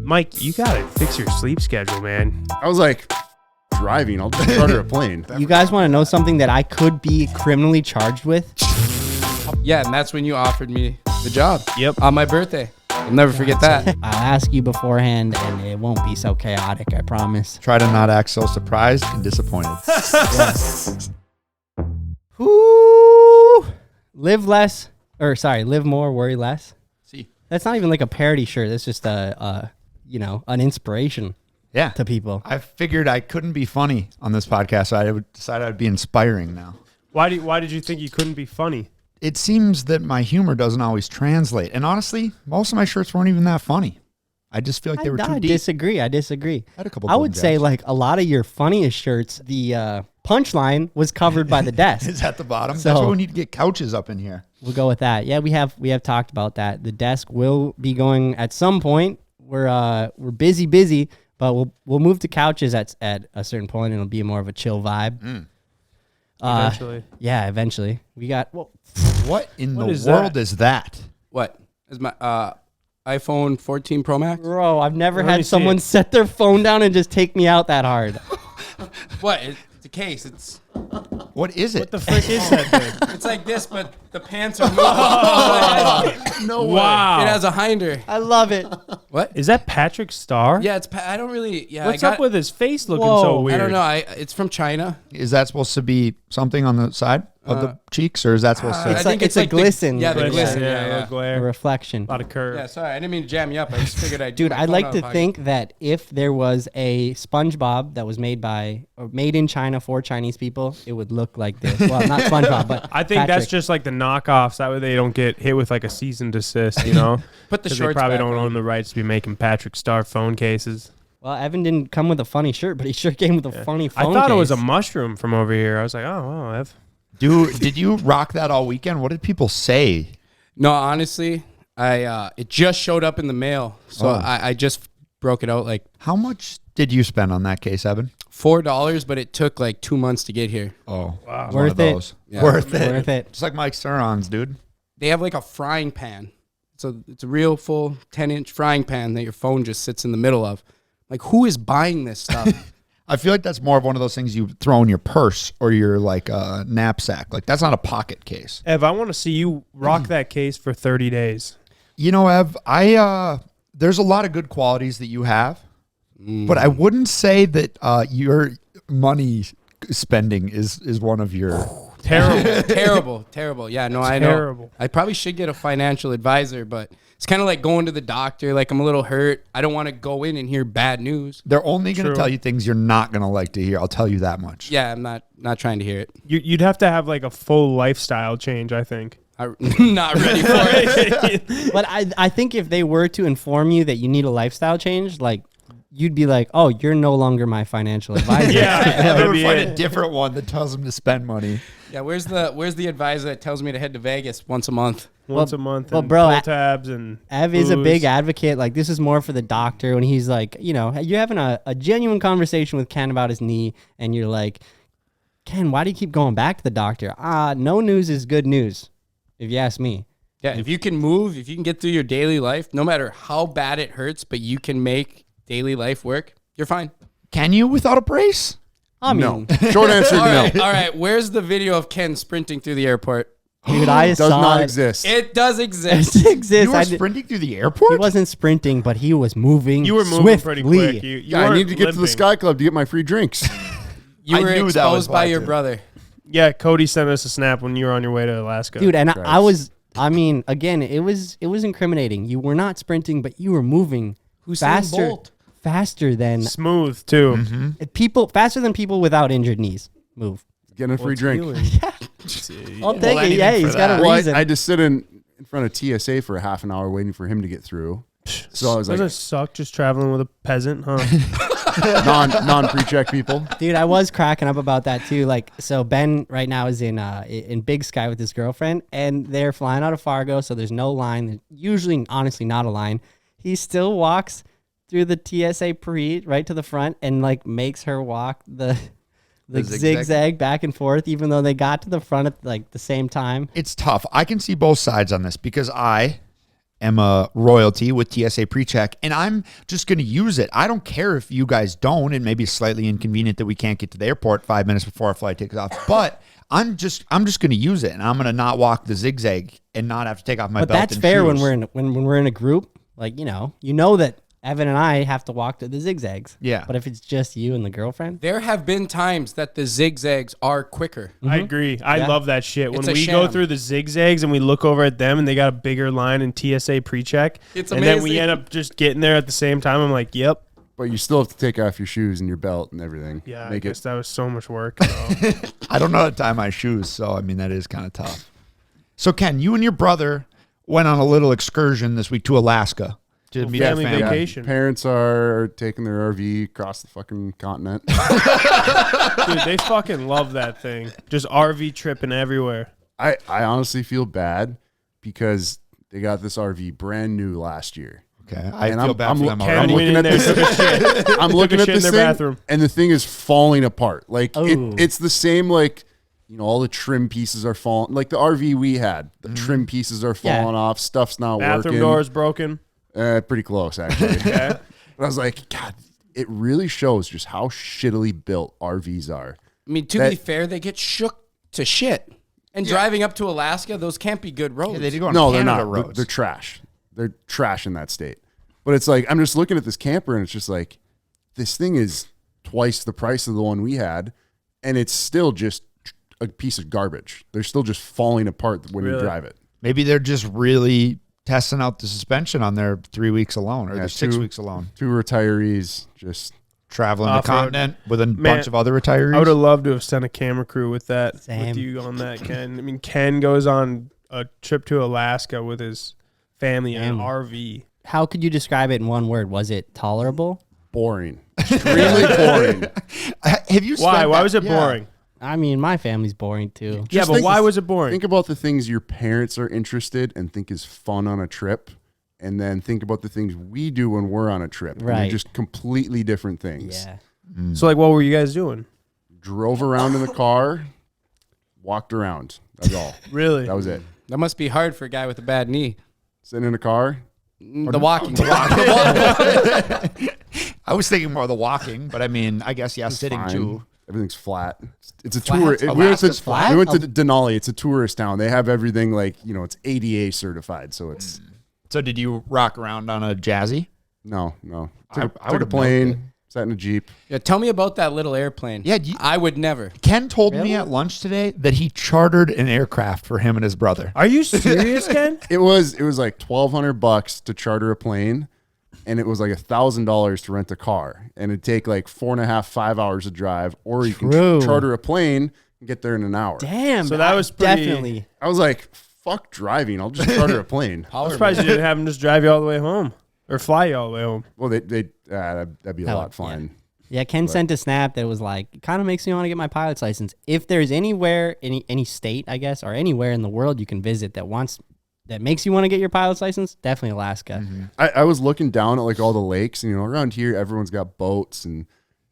Mike, you gotta fix your sleep schedule, man. I was like, driving. I'll just charter a plane. You guys want to know something that I could be criminally charged with? Yeah, and that's when you offered me the job. Yep. On my birthday. I'll never forget that. I'll ask you beforehand, and it won't be so chaotic, I promise. Try to not act so surprised and disappointed. Ooh, live more, worry less. See, That's not even like a parody shirt. That's just an inspiration Yeah. to people. I figured I couldn't be funny on this podcast, so I decided I'd be inspiring now. Why did you think you couldn't be funny? It seems that my humor doesn't always translate. And honestly, most of my shirts weren't even that funny. I just feel like they were too deep. I disagree. I had a couple I would golden say jabs. like a lot of your funniest shirts, the punchline was covered by the desk. Is at the bottom. So- That's why we need to get couches up in here. We'll go with that. Yeah, we have talked about that. The desk will be going at some point. We're busy, but we'll move to couches at a certain point, and it'll be more of a chill vibe. Eventually. Yeah, eventually. We got What in What the is world that? is that? what is my iPhone 14 Pro Max? bro. I've never Let me had see someone it. set their phone down and just take me out that hard. What? It's a case. It's What is it? What the frick is that thing? it's like this, but the pants are moving. No way. Wow. It has a hinder. I love it. What? Is that Patrick Starr? Yeah, it's. I don't really. Yeah. What's I got, up with his face looking Whoa. so weird? I don't know. It's from China. Is that supposed to be something on the side of the cheeks, or is that supposed I It's to? like- think a like glisten. Yeah, the Glisten, glisten. yeah, Yeah, a yeah. A little glare, reflection. a lot of curve. Yeah, sorry, I didn't mean to jam you up. I just figured I'd do Dude, my I'd phone like out to of pocket. think that if there was a SpongeBob that was made in China for Chinese people, it would look like this. Well, not SpongeBob, but I think that's Patrick. just like the knockoffs. That way they don't get hit with like a cease and desist, you know? Put the 'Cause shorts they probably back don't on. own the rights to be making Patrick Starr phone cases. Well, Evan didn't come with a funny shirt, but he sure came with a funny I phone thought it was a case. mushroom from over here. I was like, oh, wow, Ev. Dude, did you rock that all weekend? What did people say? No, honestly, it just showed up in the mail, so Oh. I just broke it out like How much did you spend on that case, Evan? $4, but it took like 2 months to get here. Oh, Wow. one of Worth it. those. Yeah. Worth it. Worth it. Just like Mike Surons, dude. They have like a frying pan. So it's a real full 10-inch frying pan that your phone just sits in the middle of. Like, who is buying this stuff? I feel like that's more of one of those things you throw in your purse or your like knapsack. Like that's not a pocket case. Ev, I want to see you rock that case for 30 days. You know, Ev, there's a lot of good qualities that you have, but I wouldn't say that your money spending is one of your. Terrible. Terrible. Yeah, no, I know. Terrible. I probably should get a financial advisor, but it's kind of like going to the doctor. Like, I'm a little hurt. I don't want to go in and hear bad news. They're only going to True. tell you things you're not going to like to hear. I'll tell you that much. Yeah, I'm not trying to hear it. You'd have to have like a full lifestyle change, I think. I'm not ready for it. But I think if they were to inform you that you need a lifestyle change, like you'd be like, oh, you're no longer my financial advisor. Yeah. I that'd would be find it. a different one that tells them to spend money. Yeah, where's the advisor that tells me to head to Vegas once a month? Once a month. well, and bro, pull tabs and Ev is a booze. big advocate. Like, this is more for the doctor when he's like, you're having a genuine conversation with Ken about his knee, and you're like, Ken, why do you keep going back to the doctor? No news is good news, if you ask me. Yeah, if you can move, if you can get through your daily life, no matter how bad it hurts, but you can make daily life work, you're fine. Can you without a brace? I mean, No. Short answer, All no. right, all right. Where's the video of Ken sprinting through the airport? dude, I Does saw not it. exist. It does exist. It exists. You were I sprinting through the he airport? wasn't sprinting, but he was moving. You were moving swiftly. pretty quick. You Yeah, I weren't need to get to the limping. Sky Club to get my free drinks. You I were knew that was exposed by why, your too. brother. Yeah, Cody sent us a snap when you were on your way to Alaska. Dude, and Christ. I was. I mean, again, it was incriminating. You were not sprinting, but you were moving faster, Bolt. faster than Smooth, too. Mm-hmm. people, faster than people without injured knees. Move. Getting a free What's drink. healing? I'll take it. anything Yeah, for he's got that. a Well, reason. I just sit in front of TSA for a half an hour waiting for him to get through. So I was Doesn't like, it suck just traveling with a peasant, huh? non pre-check people. Dude, I was cracking up about that too. Like, so Ben right now is in Big Sky with his girlfriend, and they're flying out of Fargo, so there's no line. There's usually, honestly, not a line. He still walks through the TSA parade right to the front and like makes her walk the zigzag back and forth, even though they got to the front at like the same time. It's tough. I can see both sides on this because I am a royalty with TSA PreCheck, and I'm just going to use it. I don't care if you guys don't. It may be slightly inconvenient that we can't get to the airport 5 minutes before our flight takes off, but I'm just going to use it, and I'm going to not walk the zigzag and not have to take off my But belt. that's and fair shoes. when we're in a group. Like, you know that Evan and I have to walk to the zigzags. Yeah. But if it's just you and the girlfriend, There have been times that the zigzags are quicker. I agree. I Yeah. love that shit. When It's a we go sham. through the zigzags and we look over at them and they got a bigger line in TSA pre-check, It's and then we amazing. end up just getting there at the same time. I'm like, yep. But you still have to take off your shoes and your belt and everything. Yeah, I Make guess it. that was so much work. So. I don't know how to tie my shoes, so I mean that is kind of tough. So Ken, you and your brother went on a little excursion this week to Alaska to meet family your family. vacation. Parents are taking their RV across the fucking continent. Dude, they fucking love that thing. Just RV tripping everywhere. I honestly feel bad because they got this RV brand new last year. Okay, I And feel I'm- bad I'm for lo- them Ken already. Ken went looking in at there, this- took a shit. I'm looking a at shit in this their thing, bathroom. and the thing is falling apart. Like Oh. it's the same. Like all the trim pieces are falling. Like the RV we had, the trim pieces are Yeah. falling off. Stuff's not Bathroom working. doors broken. Pretty close actually. Okay. But I was like, God, it really shows just how shittily built RVs are. I mean, to That- be fair, they get shook to shit. And driving up to Alaska, those can't be good roads. Yeah, they do go on No, they're Canada not. They're, roads. they're trash. They're trash in that state. But it's like I'm just looking at this camper and it's just like this thing is twice the price of the one we had, and it's still just a piece of garbage. They're still just falling apart when you Really? drive it. Maybe they're just really testing out the suspension on their 3 weeks alone or Yeah, their 6 two- weeks alone. 2 retirees just Traveling the Off-road. continent with a bunch of other retirees. I would have loved to have sent a camera crew with that, Same. with you on that, Ken. I mean, Ken goes on a trip to Alaska with his family in an Damn. RV. how could you describe it in one word? Was it tolerable? boring. Extremely boring. Have you? Why? spent Why that- was it yeah. boring? I mean, my family's boring too. Yeah, Just but think- why was it boring? Think about the things your parents are interested and think is fun on a trip, and then think about the things we do when we're on a trip. And they're Right. just completely different things. Yeah. So, like, what were you guys doing? Drove around in the car, walked around. That's all. Really? That was it. That must be hard for a guy with a bad knee. Sitting in a car. The walking. I was thinking more of the walking, but I mean, I guess yeah, It's sitting fine. too. Everything's flat. It's a Flat? tour. Alaska's flat? We went to Denali. It's a tourist town. They have everything like it's ADA certified. So it's So did you rock around on a jazzy? no. I Took a would've plane. milked Sat in a Jeep. Yeah, tell me about that little airplane. Yeah, I would never. Ken told Really? me at lunch today that he chartered an aircraft for him and his brother. Are you serious, Ken? It was like $1,200 to charter a plane, and it was like $1,000 to rent a car, and it'd take like 4.5, 5 hours to drive, or you can True. charter a plane and get there in an hour. Damn. So that was pretty- definitely. I was like, fuck driving. I'll just charter a plane. I'm surprised you didn't have him just drive you all the way home or fly you all the way home. Well, that'd be a That lot would- flying. Yeah, Ken sent a snap that was like, it kind of makes me want to get my pilot's license. If there's anywhere, any state, I guess, or anywhere in the world you can visit that makes you want to get your pilot's license, definitely Alaska. I was looking down at like all the lakes, and around here everyone's got boats and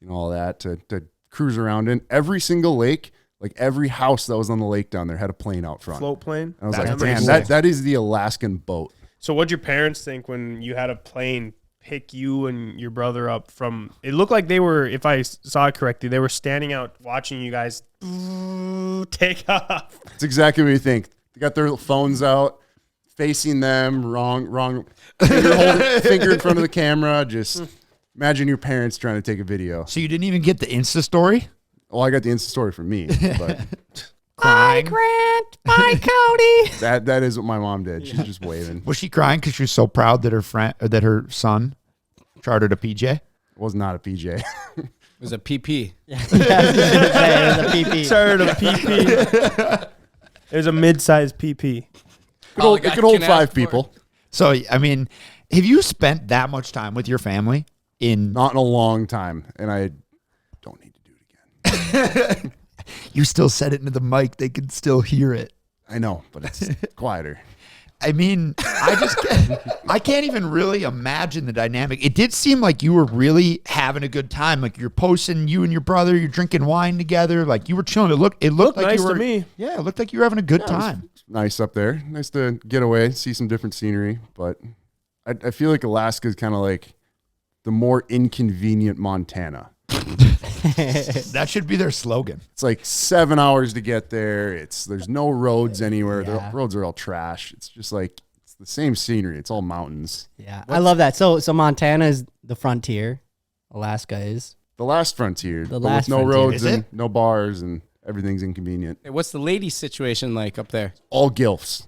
all that to cruise around in. Every single lake, like every house that was on the lake down there had a plane out front. Float plane. And I was That's like, pretty damn, cool. that is the Alaskan boat. So what'd your parents think when you had a plane pick you and your brother up from? It looked like they were, if I saw it correctly, they were standing out watching you guys take off. It's exactly what you think. They got their phones out, facing them, wrong finger in front of the camera. Just imagine your parents trying to take a video. So you didn't even get the Insta story? Well, I got the Insta story from me, but Bye, Grant. Bye, Cody. that is what my mom did. She's just waving. Was she crying because she was so proud that her son chartered a PJ? It was not a PJ. It was a PP. Yeah, I was gonna say, it was a PP. Started a PP. It was a mid-sized PP. All a It guy could hold can 5 ask for. people. So I mean, have you spent that much time with your family in? Not in a long time, and I don't need to do it again. You still said it into the mic; they can still hear it. I know, but it's quieter. I mean, I can't even really imagine the dynamic. It did seem like you were really having a good time. Like you're posting, you and your brother, you're drinking wine together. Like you were chilling. It looked like nice you were. to me. Yeah, it looked like you were having a good time. Nice up there. Nice to get away, see some different scenery. But I feel like Alaska is kind of like the more inconvenient Montana. That should be their slogan. It's like 7 hours to get there. There's no roads anywhere. Yeah. The roads are all trash. It's just like it's the same scenery. It's all mountains. Yeah, I love that. So Montana is the frontier. Alaska is. The last frontier. The but last with no frontier. roads Is and it? no bars and everything's inconvenient. Hey, what's the lady situation like up there? All gilfs.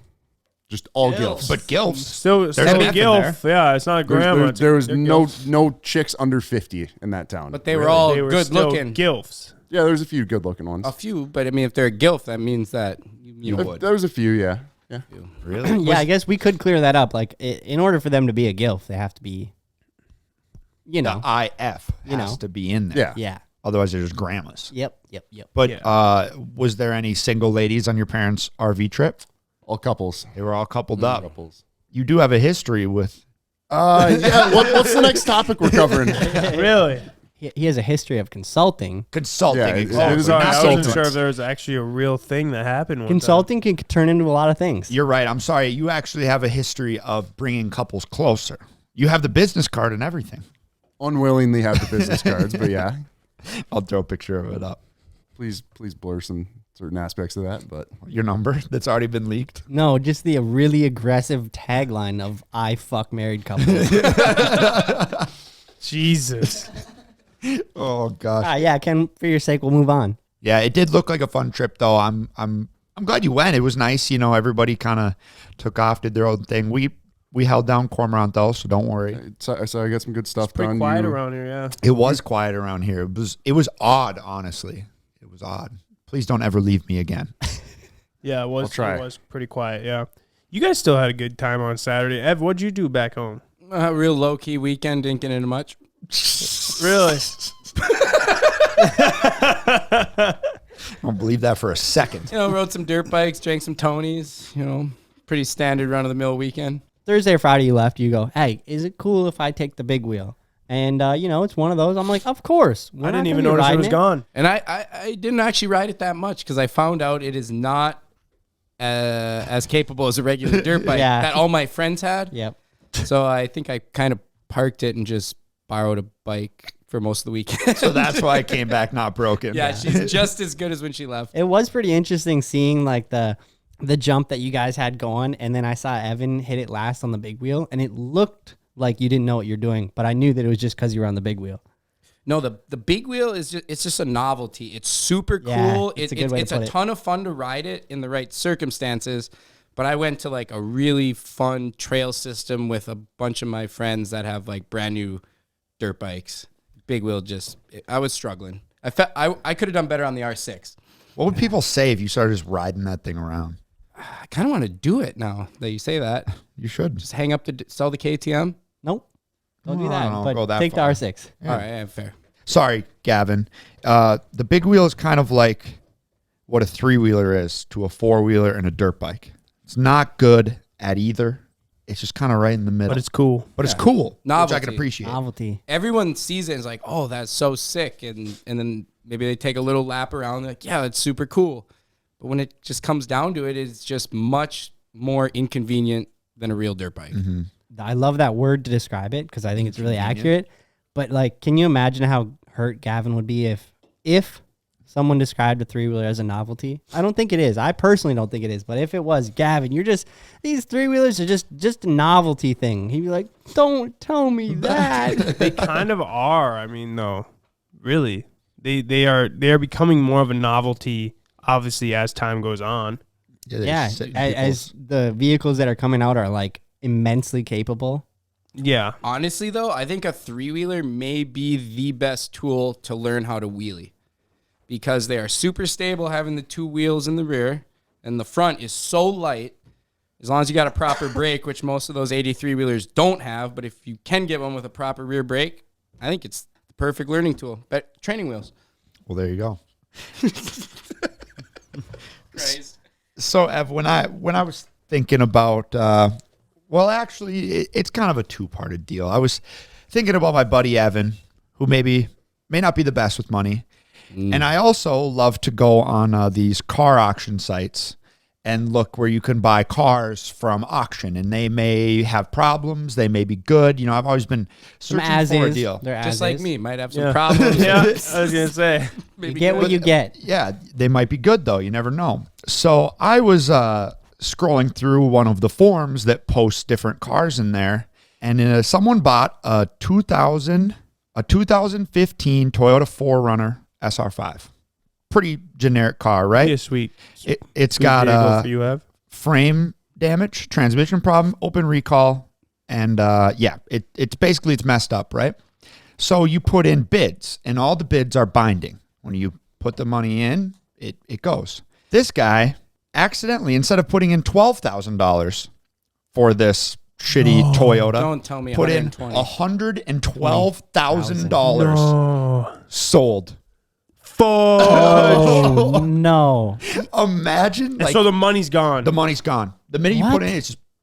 Just all gilfs. But gilfs. So There's a an F in gilf. Yeah, it's not a grandma. There was They're no gilfs. no chicks under 50 in that town. But they were all They were good still looking. gilfs. Yeah, there's a few good looking ones. A few, but I mean, if they're a gilf, that means that you know. There was a few, yeah. Yeah. Really? Yeah, I guess we could clear that up. Like, in order for them to be a gilf, they have to be, you know, The IF You has know. to be in there. Yeah. yeah. Otherwise, they're just grandmas. Yep. But Yeah. was there any single ladies on your parents' RV trip? All couples. They were all coupled up. Couples. You do have a history with. Yeah, what's the next topic we're covering? Really? He has a history of consulting. Consulting, Yeah, it- exactly. it is Sorry, I wasn't consultants. sure if there was actually a real thing that happened. One Consulting can turn into a lot of things. You're right. I'm sorry. You actually have a history of bringing couples closer. You have the business card and everything. Unwillingly have the business cards, but yeah. I'll throw a picture of it up. Please blur some certain aspects of that, but Your number that's already been leaked. No, just the really aggressive tagline of "I fuck married couples." time. Jesus. Oh gosh. Yeah, Ken. For your sake, we'll move on. Yeah, it did look like a fun trip though. I'm glad you went. It was nice. You know, everybody kind of took off, did their own thing. We held down Cormorant though, so don't worry. I saw I got some good stuff Pretty done. quiet You- around here, yeah. It was quiet around here. It was odd, honestly. It was odd. Please don't ever leave me again. Yeah, it was. I'll try. It was pretty quiet. Yeah. You guys still had a good time on Saturday. Ev, what'd you do back home? Real low key weekend, didn't get into much. Really? I don't believe that for a second. You know, rode some dirt bikes, drank some Tonys. You know, pretty standard run of the mill weekend. Thursday or Friday, you left. You go, hey, is it cool if I take the big wheel? And you know, it's one of those. I'm like, of course. We're I not didn't gonna even be notice it riding was gone. And I didn't actually ride it that much because I found out it is not as capable as a regular dirt bike Yeah. that all my friends had. Yep. So I think I kind of parked it and just borrowed a bike for most of the weekend. So that's why I came back not broken. yeah, she's just as good as when she left. It was pretty interesting seeing like the jump that you guys had going, and then I saw Evan hit it last on the big wheel, and it looked like you didn't know what you're doing, but I knew that it was just because you were on the big wheel. No, the big wheel is just a novelty. It's super Yeah, cool. it's a good way to It's put a it. ton of fun to ride it in the right circumstances. But I went to like a really fun trail system with a bunch of my friends that have like brand new dirt bikes. Big wheel I was struggling. I could have done better on the R6. What would people say if you started just riding that thing around? I kind of want to do it now that you say that. You should. Just hang up sell the KTM. Nope. Don't do No, that. no, but go that take far. the R6. All right, yeah, fair. Sorry, Gavin. The big wheel is kind of like what a 3-wheeler is to a 4-wheeler and a dirt bike. It's not good at either. It's just kind of right in the middle. But it's cool. It's cool, which I Novelty. can appreciate. Novelty. Everyone sees it and is like, oh, that's so sick. And then maybe they take a little lap around. They're like, yeah, that's super cool. But when it just comes down to it, it's just much more inconvenient than a real dirt bike. Mm-hmm. I love that word to describe it because I think it's really accurate. But like, can you imagine how hurt Gavin would be if someone described a 3-wheeler as a novelty? I don't think it is. I personally don't think it is. But if it was, Gavin, these 3-wheelers are just a novelty thing. He'd be like, don't tell me that. They kind of are. I mean, no, really, they are becoming more of a novelty. Obviously, as time goes on. Yeah, as the vehicles that are coming out are like immensely capable. Yeah. Honestly, though, I think a 3-wheeler may be the best tool to learn how to wheelie because they are super stable having the 2 wheels in the rear and the front is so light. As long as you got a proper brake, which most of those 83-wheelers don't have, but if you can get one with a proper rear brake, I think it's the perfect learning tool. But training wheels. Well, there you go. Christ. So, Ev, when I was thinking about, well, actually, it's kind of a two-parted deal. I was thinking about my buddy Evan, who may not be the best with money. And I also love to go on these car auction sites and look where you can buy cars from auction, and they may have problems. They may be good. You know, I've always been searching for a deal. They're Just like as-is. me, might have some problems. Yeah, I was gonna say. You get what you get. Yeah, they might be good though. You never know. So I was scrolling through one of the forums that posts different cars in there, and someone bought a 2015 Toyota 4Runner SR5. Pretty generic car, right? Be a sweet. It's sweet got vehicle for you, Ev. frame damage, transmission problem, open recall, and it's basically it's messed up, right? So you put in bids, and all the bids are binding. When you put the money in, it goes. This guy accidentally, instead of putting in $12,000 for this shitty Toyota, Don't tell me put in $112,000 Oh, sold. Oh no! Imagine, like, so the money's gone. the money's gone. The minute you What? put it in,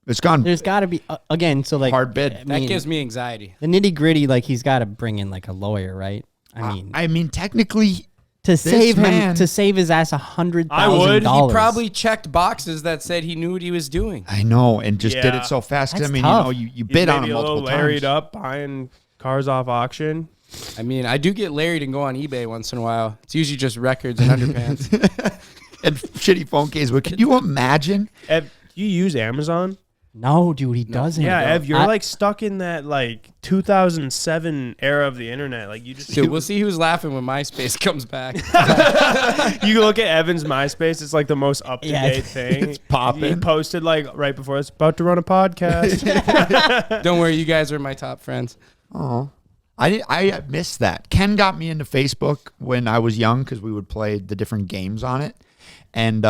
it's gone. There's got to be again. So like Hard bid. I That mean, gives me anxiety. the nitty gritty. Like he's got to bring in like a lawyer, right? I mean, technically, To save him, man- to save his ass $100,000. I would. He Probably checked boxes that said he knew what he was doing. I know, and just did Yeah. it so fast. 'Cause, I That's mean, tough. you He's bid on maybe them a little multiple larried times. up buying cars off auction. I mean, I do get larried and go on eBay once in a while. It's usually just records and underpants. And shitty phone case. But can you imagine? Ev, do you use Amazon? No, dude, he doesn't. Yeah, Ev, you're I- like stuck in that like 2007 era of the internet. Like you just Dude, we'll see who's laughing when MySpace comes back. you look at Evan's MySpace, it's like the most up to date thing. It's popping. He posted like right before it's about to run a podcast. Don't worry, you guys are my top friends. Oh, I missed that. Ken got me into Facebook when I was young because we would play the different games on it, and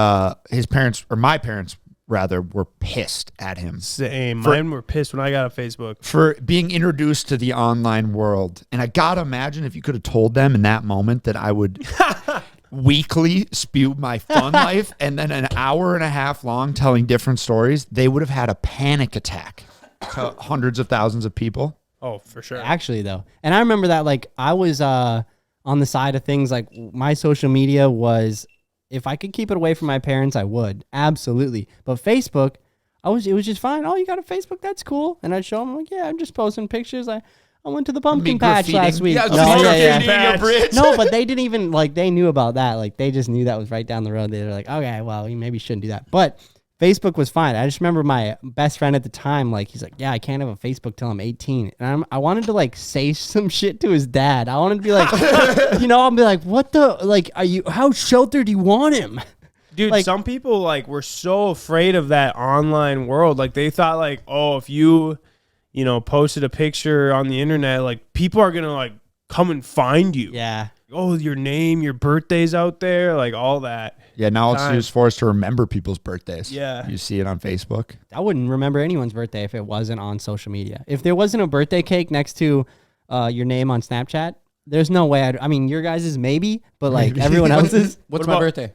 his parents, or my parents rather, were pissed at him Same. Mine were pissed when I got a Facebook. for being introduced to the online world. And I gotta imagine if you could have told them in that moment that I would weekly spew my fun life and then an hour and a half long telling different stories, they would have had a panic attack to hundreds of thousands of people. Oh, for sure. Actually, though. And I remember that, like, I was on the side of things, like, my social media was, if I could keep it away from my parents, I would. Absolutely. But Facebook, it was just fine. Oh, you got a Facebook? That's cool. And I'd show them, like, yeah, I'm just posting pictures. I went to the pumpkin patch last week. Yeah, No, graffitiing yeah. a bridge. No, but they didn't even, like, they knew about that. Like, they just knew that was right down the road. They were like, okay, well, you maybe shouldn't do that. But Facebook was fine. I just remember my best friend at the time, like, he's like, yeah, I can't have a Facebook till I'm 18. And I wanted to, like, say some shit to his dad. I wanted to be like, I'll be like, what the, like, how sheltered do you want him? Dude, like- some people like were so afraid of that online world. Like they thought like, oh, if you posted a picture on the internet, like people are gonna like come and find you. Yeah. Oh, your name, your birthday's out there, like all that. Yeah, now it's Time. used for us to remember people's birthdays. Yeah. You see it on Facebook. I wouldn't remember anyone's birthday if it wasn't on social media. If there wasn't a birthday cake next to your name on Snapchat, there's no way I mean, your guys' maybe, but like everyone else's, What's What my about- birthday?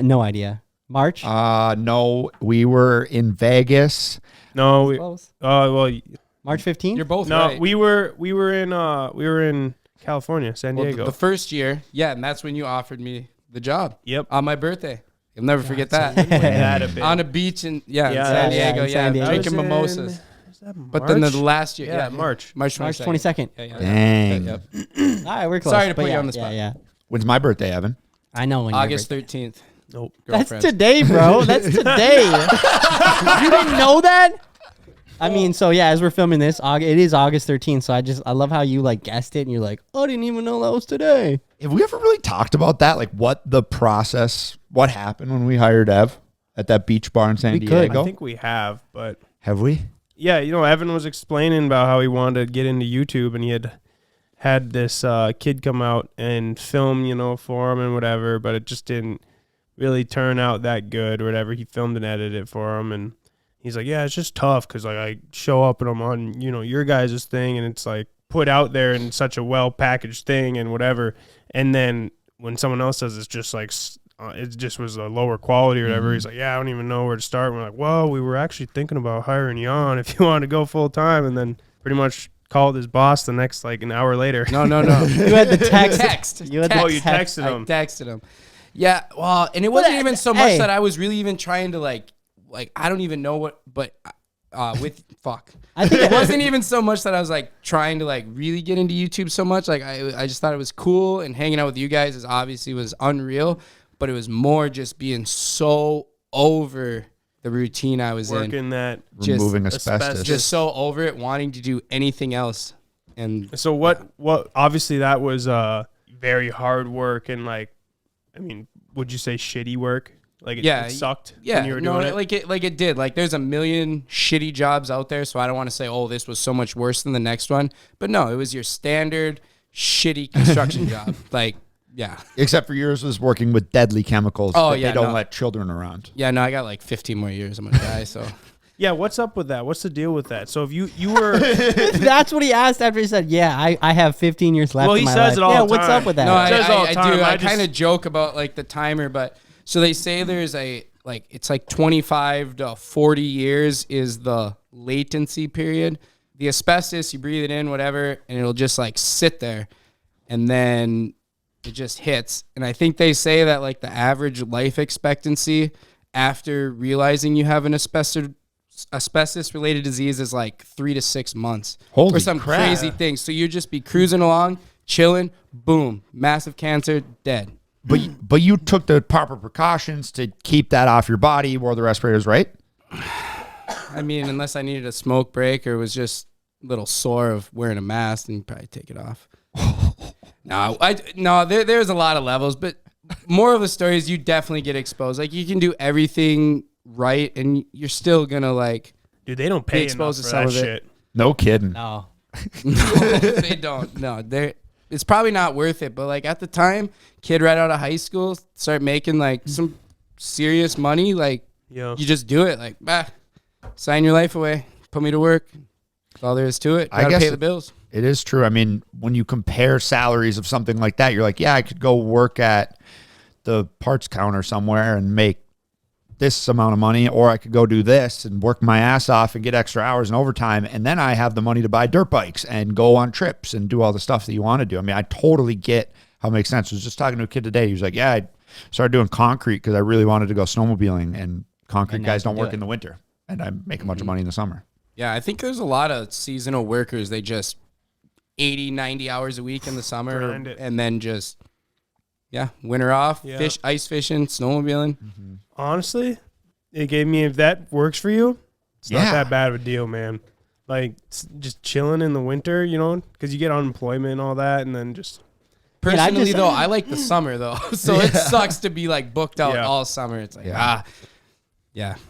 no idea. March? No, we were in Vegas. No, Close. well, March 15th? You're both no, right. we were in California, San Well, Diego. the first year, yeah, and that's when you offered me the job. Yep. On my birthday. You'll never forget that. Had a bit. On a beach in Yeah, San yeah, Diego, in San Diego. drinking That was in- mimosas. is that But then the March? last year, Yeah, March. March 22nd. March 22nd. Yeah, yeah. Dang. Yep. All right, we're close. Sorry to but put you yeah, on the spot. Yeah. When's my birthday, Evan? I know when August you're 13th. Nope. That's Girlfriend. today, bro. That's today. You didn't know that? I mean, so yeah, as we're filming this, it is August 13th. So I love how you like guessed it and you're like, oh, I didn't even know that was today. Have we ever really talked about that? Like what happened when we hired Ev at that beach bar in San We could. Diego? I think we have, but Have we? yeah, Evan was explaining about how he wanted to get into YouTube, and he had this kid come out and film, for him and whatever, but it just didn't really turn out that good or whatever. He filmed and edited it for him, and he's like, yeah, it's just tough because like I show up and I'm on, your guys' thing, and it's like put out there in such a well-packaged thing and whatever, and then when someone else does, it's just like it just was a lower quality or whatever. He's like, yeah, I don't even know where to start. And we're like, well, we were actually thinking about hiring you on if you want to go full time. And then pretty much called his boss the next like an hour later. No. You had the text. Text. You had Oh, the you text. texted him. I texted him. Yeah, well, and it wasn't even so much hey. that I was really even trying to like I don't even know what, but with fuck. I think It wasn't even so much that I was like trying to like really get into YouTube so much. Like I just thought it was cool, and hanging out with you guys is obviously was unreal, but it was more just being so over the routine I was in. Working that. Just Removing asbestos. Just so over it, wanting to do anything else. And So what obviously that was very hard work and like, I mean, would you say shitty work? Like it sucked when you were doing it? Like it did. Like there's a million shitty jobs out there, so I don't want to say, oh, this was so much worse than the next one. But no, it was your standard shitty construction job. Like, yeah. Except for yours was working with deadly chemicals that yeah, they don't no. let children around. Yeah, no, I got like 15 more years. I'm gonna die, so Yeah, what's up with that? What's the deal with that? So if you were That's what he asked after he said, "Yeah, I have 15 years left." Well, in he my says life. it all Yeah, the what's time. up with that? No, I says all the do. time. I I just- kind of joke about like the timer, but so they say there's it's like 25 to 40 years is the latency period. The asbestos, you breathe it in, whatever, and it'll just like sit there, and then it just hits. And I think they say that like the average life expectancy after realizing you have an asbestos related disease is like 3 to 6 months. Holy or some crap. crazy thing. So you just be cruising along, chilling, boom, massive cancer, dead. But you took the proper precautions to keep that off your body, wore the respirators, right? I mean, unless I needed a smoke break or was just a little sore of wearing a mask, then you probably take it off. There's a lot of levels, but more of the story is you definitely get exposed. Like you can do everything right, and you're still gonna like. dude, they don't pay enough exposed for to some that of it. shit. No kidding. No. No, they don't. No, it's probably not worth it. But like at the time, kid right out of high school, start making like some serious money. Like Yeah. you just do it. Like, sign your life away, put me to work. That's all there is to it. I Gotta guess pay the bills. It is true. I mean, when you compare salaries of something like that, you're like, yeah, I could go work at the parts counter somewhere and make this amount of money, or I could go do this and work my ass off and get extra hours and overtime. And then I have the money to buy dirt bikes and go on trips and do all the stuff that you want to do. I mean, I totally get how it makes sense. I was just talking to a kid today. He was like, yeah, I started doing concrete because I really wanted to go snowmobiling, and concrete And now guys you don't do work it. in the winter, and I make a bunch of money in the summer. Yeah, I think there's a lot of seasonal workers. They just 80, 90 hours a week in the summer, Grind it. and then just, winter off, Yeah. fish, ice fishing, snowmobiling. Honestly, it gave me, if that works for you, it's Yeah. not that bad of a deal, man. Like just chilling in the winter, you know, because you get unemployment and all that, and then just Man, I Personally, just- though, I like the summer, though. So it sucks to be, like, booked out Yeah. all summer. It's like,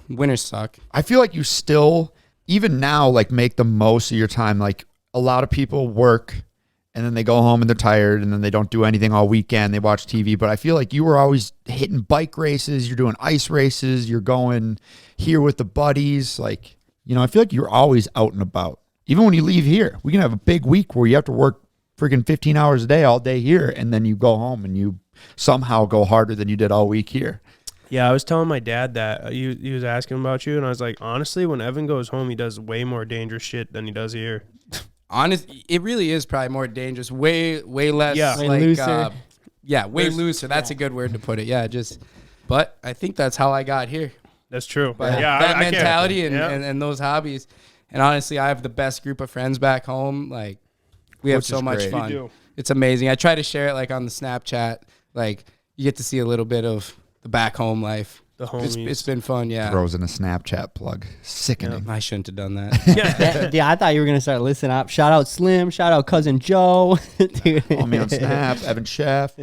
winters suck. I feel like you still, even now, like make the most of your time. Like a lot of people work and then they go home and they're tired and then they don't do anything all weekend. They watch TV. But I feel like you were always hitting bike races. You're doing ice races. You're going here with the buddies. Like, you know, I feel like you're always out and about. Even when you leave here, we can have a big week where you have to work freaking 15 hours a day all day here. And then you go home and you somehow go harder than you did all week here. yeah. I was telling my dad that he was asking about you, and I was like, honestly, when Evan goes home, he does way more dangerous shit than he does here. Honest, it really is probably more dangerous. Way less. Yeah. Way like, looser. way looser. That's a good word to put it. Yeah, but I think that's how I got here. That's true. But Yeah, that I can't- mentality yeah. and those hobbies. And honestly, I have the best group of friends back home. Like, we have Which so is much great. fun. You do. It's amazing. I try to share it like on the Snapchat. Like, you get to see a little bit of the back home life. The homies. It's been fun, yeah. Throws in a Snapchat plug. Sickening. I shouldn't have done that. Yeah, I thought you were gonna start listening up. Shout out Slim. Shout out cousin Joe. Dude. Follow me on Snap, Evan Chef.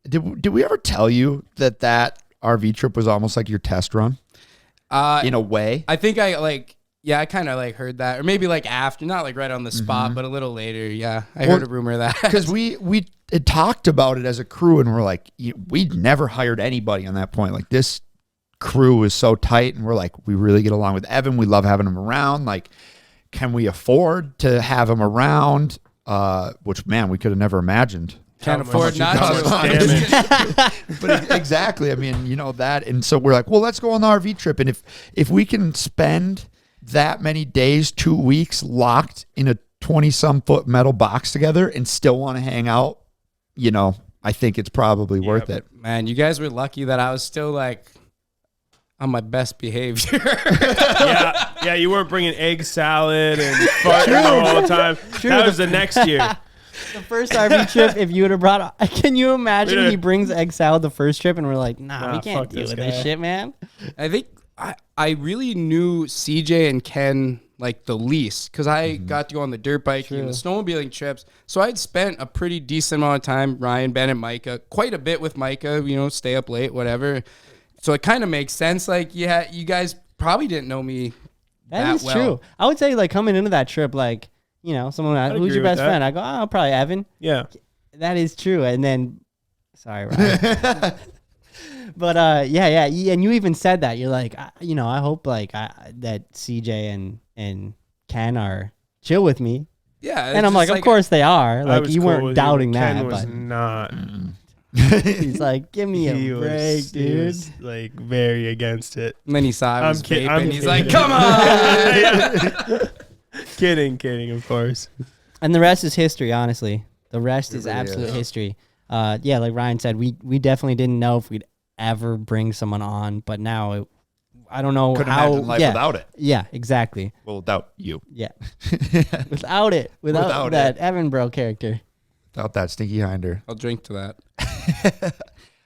Did we ever tell you that RV trip was almost like your test run in a way? I think I kind of like heard that, or maybe like after, not like right on the spot, but a little later. Yeah, I heard a rumor of that. Because we had talked about it as a crew, and we're like, we'd never hired anybody on that point. Like this crew is so tight, and we're like, we really get along with Evan. We love having him around. Like, can we afford to have him around? Which man, we could have never imagined Can't how afford much not it to. costs. Damn it. But exactly. I mean, you know that. And so we're like, well, let's go on the RV trip. And if we can spend that many days, 2 weeks locked in a 20-some foot metal box together and still want to hang out, you know, I think it's probably worth it. Man, you guys were lucky that I was still like on my best behavior. Yeah, you weren't bringing egg salad and farting all the time. That was the next year. The first RV trip, if you would have brought, can you imagine he brings egg salad the first trip and we're like, nah, we can't fuck deal this with guy. this shit, man. I think I really knew CJ and Ken like the least because I got to go on the dirt bike and the snowmobiling trips. So I'd spent a pretty decent amount of time, Ryan, Ben, and Micah, quite a bit with Micah, you know, stay up late, whatever. So it kind of makes sense. Like, yeah, you guys probably didn't know me That is true. I would say, like, coming into that trip, like, you know, someone, who's agree your with best that. friend? I go, oh, probably Evan. Yeah. That is true. And then, sorry, Ryan. But, yeah. And you even said that. You're like, you know, I hope, like, that CJ and Ken are chill with me. Yeah. And I'm like, of course they are. I Like, was you cool weren't with doubting but that. Ken was But not. he's like, give me He a was- break, he dude. was, like, very against it. And then he saw I was kidding. vaping. I'm He's like, kidding. come on. Kidding, of course. And the rest is history, honestly. The rest is really absolute is. history. Yeah, like Ryan said, we definitely didn't know if we'd ever bring someone on, but now I don't know Couldn't how. imagine life yeah, without it. yeah, exactly. Well, without you. Yeah, without Without that it. Evan bro character. Without that stinky hinder. I'll drink to that.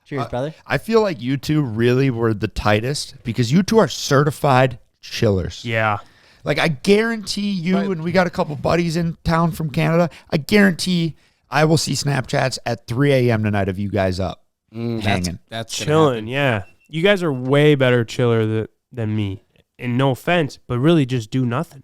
Cheers, brother. I feel like you two really were the tightest because you two are certified chillers. Yeah. Like, I guarantee you, Right. and we got a couple buddies in town from Canada, I guarantee I will see Snapchats at 3 a.m. tonight of you guys up hanging. That's gonna Chilling, happen. yeah. You guys are way better chiller than me. And no offense, but really just do nothing.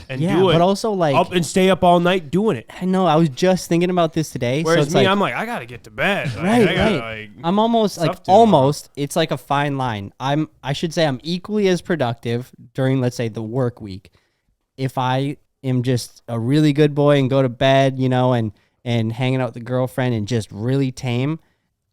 And Yeah, do it. but also like up and stay up all night doing it. I know I was just thinking about this today. Whereas so it's me, like, I'm like, I gotta get to bed. Like, Right, I gotta, right. like, I'm almost stuff like to do tomorrow. almost. It's like a fine line. I should say I'm equally as productive during, let's say, the work week. If I am just a really good boy and go to bed, you know, and hanging out with the girlfriend and just really tame,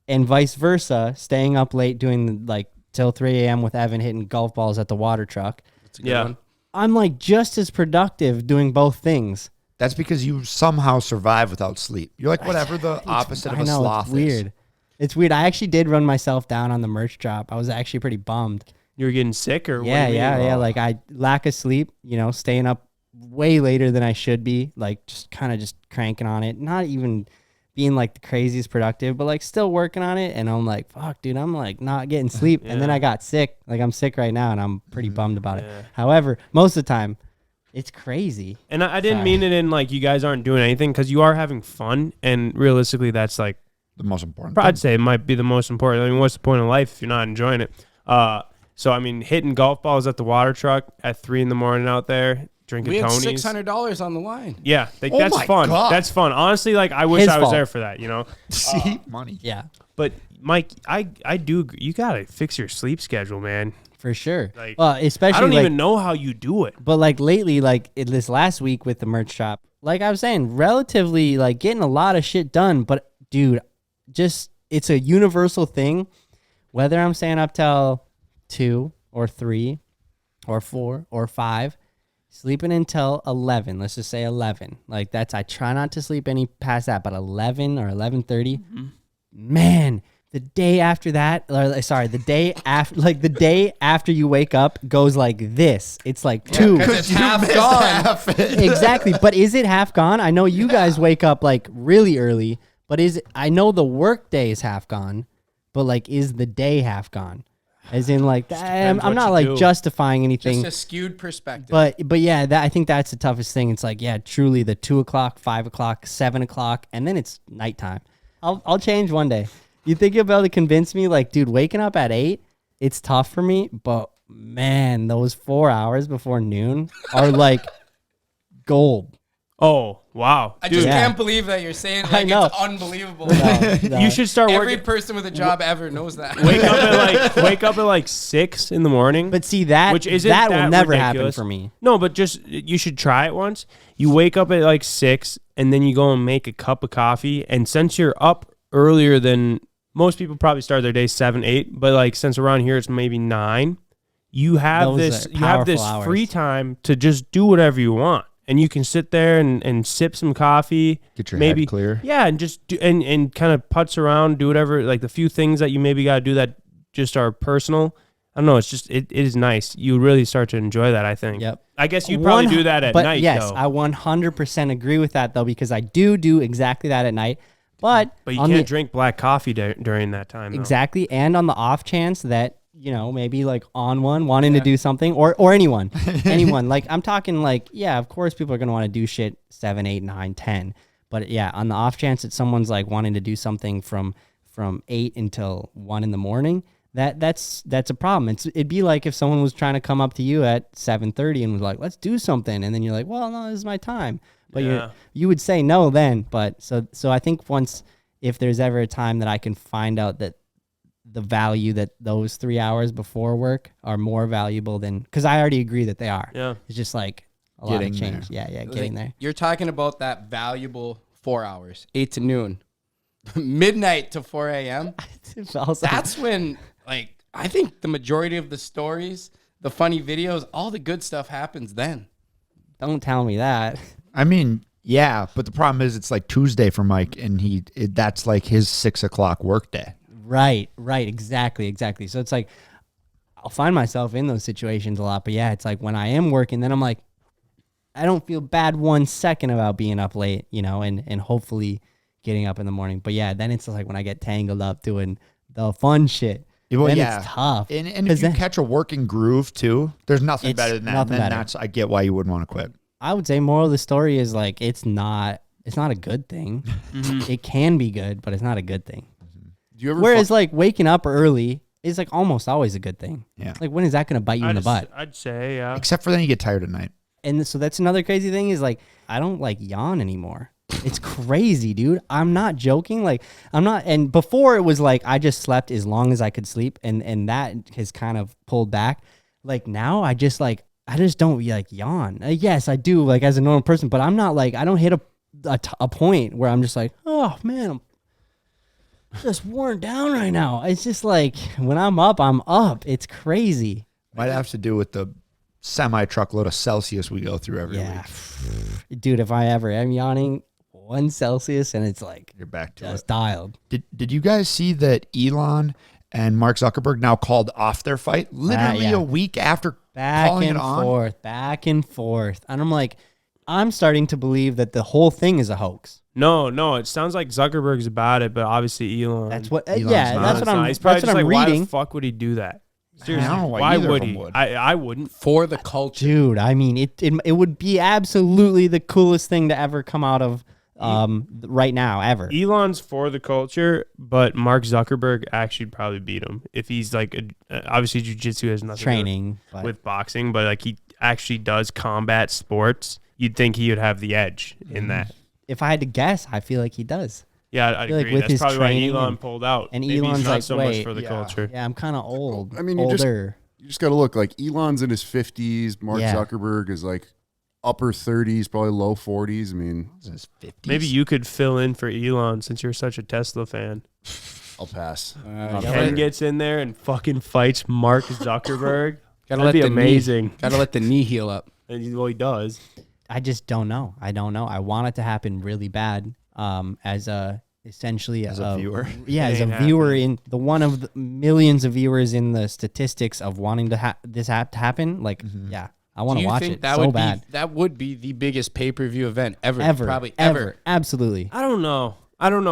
and vice versa, staying up late doing like till 3 a.m. with Evan hitting golf balls at the water truck. That's a good Yeah. one. I'm like just as productive doing both things. That's because you somehow survive without sleep. You're like whatever the opposite of I a know, sloth it's weird. is. It's weird. I actually did run myself down on the merch drop. I was actually pretty bummed. You were getting sick or Yeah, what do you mean? yeah. Like I lack of sleep, you know, staying up way later than I should be, like just kind of just cranking on it, not even being like the craziest productive, but like still working on it. And I'm like, fuck, dude, I'm like not getting sleep. And then I got sick. Like I'm sick right now and I'm pretty bummed about it. However, most of the time, it's crazy. And I didn't Sorry. mean it in like you guys aren't doing anything because you are having fun. And realistically, that's like, The most important I'd thing. say it might be the most important. I mean, what's the point of life if you're not enjoying it? So, I mean, hitting golf balls at the water truck at 3 a.m. out there, drinking We had Tony's. $600 on the line. Yeah, like, Oh that's my fun. God. That's fun. Honestly, like, I wish His I was fault. there for that, you know? See, money. Yeah, But, Mike, I do agree. You got to fix your sleep schedule, man. for sure. Like, Especially I don't like, even know how you do it. but like lately, like this last week with the merch shop, like I was saying, relatively like getting a lot of shit done. But dude, just it's a universal thing. Whether I'm staying up till 2 or 3 or 4 or 5, sleeping until 11. Let's just say 11. Like that's I try not to sleep any past that, but 11 or 11:30. Man, the day after that, or sorry, the day after, like the day after you wake up goes like this. It's like 2. Because it's half gone. Exactly. But is it half gone? I know you guys wake up like really early, but is it, I know the work day is half gone, but like is the day half gone? As in like I'm what not you like do. justifying anything. Just a skewed perspective. But yeah, I think that's the toughest thing. It's like, yeah, truly the 2 o'clock, 5 o'clock, 7 o'clock, and then it's nighttime. I'll change one day. You think you'll be able to convince me, like, dude, waking up at 8, it's tough for me, but man, those 4 hours before noon are like gold. Oh, wow. I Dude, just Yeah. can't believe that you're saying I like know. it's unbelievable. No. you should start Every working. person with a job ever knows that. Wake up at like 6 in the morning. But see that Which isn't that will that never happen ridiculous. for me. No, but just you should try it once. You wake up at like 6 and then you go and make a cup of coffee. And since you're up earlier than most people probably start their day 7, 8, but like since around here it's maybe 9, you have Those you have this powerful free hours. time to just do whatever you want. And you can sit there and sip some coffee. Get your maybe head clear. Yeah, and just do, and kind of putz around, do whatever, like the few things that you maybe got to do that just are personal. I don't know. It's just it is nice. You really start to enjoy that, I think. Yep. I guess you'd probably do that at but night. Yes, though. I 100% agree with that though, because I do exactly that at night. But But you on can't drink black coffee during that time. Though. exactly, and on the off chance that maybe like on one wanting to do something, or anyone, like I'm talking like, yeah, of course people are gonna want to do shit 7, 8, 9, 10. But yeah, on the off chance that someone's like wanting to do something from 8 until 1 in the morning. That's a problem. It'd be like if someone was trying to come up to you at 7:30 and was like, "Let's do something," and then you're like, "Well, no, this is my time." But you would say no then. But so I think if there's ever a time that I can find out that the value that those 3 hours before work are more valuable than, because I already agree that they are. Yeah. It's just like a Getting lot of change. there. Yeah, getting there. You're talking about that valuable 4 hours, 8 to noon, midnight to 4 a.m. Also, That's when, like, I think the majority of the stories, the funny videos, all the good stuff happens then. don't tell me that. I mean, yeah, but the problem is it's like Tuesday for Mike, and that's like his 6 o'clock work day. Right, exactly. So it's like I'll find myself in those situations a lot. But yeah, it's like when I am working, then I'm like, I don't feel bad 1 second about being up late, and hopefully getting up in the morning. But yeah, then it's like when I get tangled up doing the fun shit, Well, then yeah. it's tough. And 'Cause if you then- catch a working groove too, there's nothing It's better than that. nothing And then better. I get why you wouldn't want to quit. I would say moral of the story is like it's not a good thing. It can be good, but it's not a good thing. Do you ever Whereas like waking up early is like almost always a good thing. Yeah. Like when is that going to bite you in the butt? I'd say, yeah. Except for then you get tired at night. And so that's another crazy thing is like I don't like yawn anymore. It's crazy, dude. I'm not joking. Like I'm not. And before it was like I just slept as long as I could sleep, and that has kind of pulled back. Like now I just don't like yawn. Yes, I do like as a normal person, but I'm not like I don't hit a point where I'm just like, oh man, I'm just worn down right now. It's just like when I'm up, I'm up. It's crazy. Might have to do with the semi-truckload of Celsius we go through every week. Dude, if I ever am yawning 1 Celsius and it's like You're back to just it. dialed. Did you guys see that Elon and Mark Zuckerberg now called off their fight literally yeah. a week after Back calling and it on? back and forth. And I'm like, I'm starting to believe that the whole thing is a hoax. No, it sounds like Zuckerberg's about it, but obviously Elon. That's what, Elon's yeah, not. that's what I'm, He's that's probably what just I'm like, why reading. the fuck would he do that? Seriously, I don't know why why either of would them he? would. I wouldn't. For the culture. Dude, I mean, it would be absolutely the coolest thing to ever come out of right now, ever. Elon's for the culture, but Mark Zuckerberg actually probably beat him if he's like obviously jiu-jitsu has nothing Training. to do But with boxing, but like he actually does combat sports. You'd think he would have the edge in that. if I had to guess, I feel like he does. Yeah, I'd feel like agree. with That's his probably why training Elon and- pulled out. and Maybe Elon's he's not like, so wait, much for the yeah. culture. Yeah, I'm kind of old. I mean, older. you just got to look like Elon's in his 50s. Mark Yeah. Zuckerberg is like upper 30s, probably low 40s. I mean, It's in his 50s. Maybe you could fill in for Elon since you're such a Tesla fan. I'll pass. Ken gets in there and fucking fights Mark Zuckerberg. Gotta That'd let be the amazing. Gotta let the knee heal up. And he does. I just don't know. I don't know. I want it to happen really bad. As a essentially As a viewer. Yeah, It as a ain't viewer in the one of the millions of viewers in the statistics of wanting to this to happen. Like, yeah, I want Do to you watch think it that so would bad. be that would be the biggest pay-per-view event ever? Ever, Probably ever, absolutely. I don't know.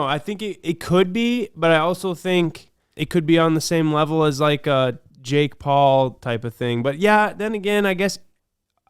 I think it could be, but I also think it could be on the same level as like a Jake Paul type of thing. But yeah, then again, I guess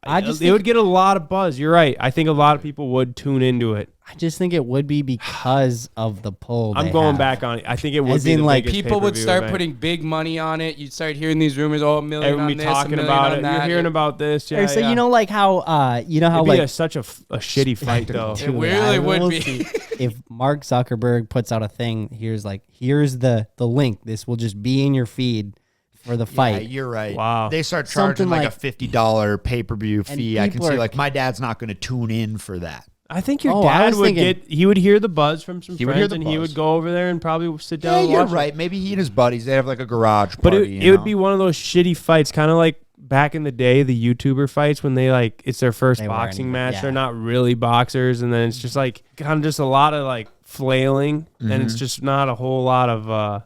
it would get a lot of buzz. You're right. I think a lot of people would tune into it. I just think it would be because of the pull. I'm they going have. back on it. I think it would As be in, the like, biggest People would pay-per-view start event. putting big money on it. You'd start hearing these rumors. Oh, a million Everyone on be this, a talking million about on it. that. You're hearing about this. Yeah, Or so yeah. you know, like how It'd be like such a shitty fight though. It really would will be. see. If Mark Zuckerberg puts out a thing, here's the link. This will just be in your feed for the Yeah, fight. you're right. Wow. They start charging Something like like- a $50 pay-per-view And fee. I can people see are- like my dad's not going to tune in for that. I think your Oh, I dad was would thinking- he would hear the buzz from some He would hear friends, the and he buzz. would go over there and probably sit down Yeah, and you're watch it. right. Maybe he and his buddies, they have like a garage But party. it would be one of those shitty fights, kind of like back in the day, the YouTuber fights when they like it's their first They weren't boxing even- match. yeah. They're not really boxers, and then it's just like kind of just a lot of like flailing, and it's just not a whole lot of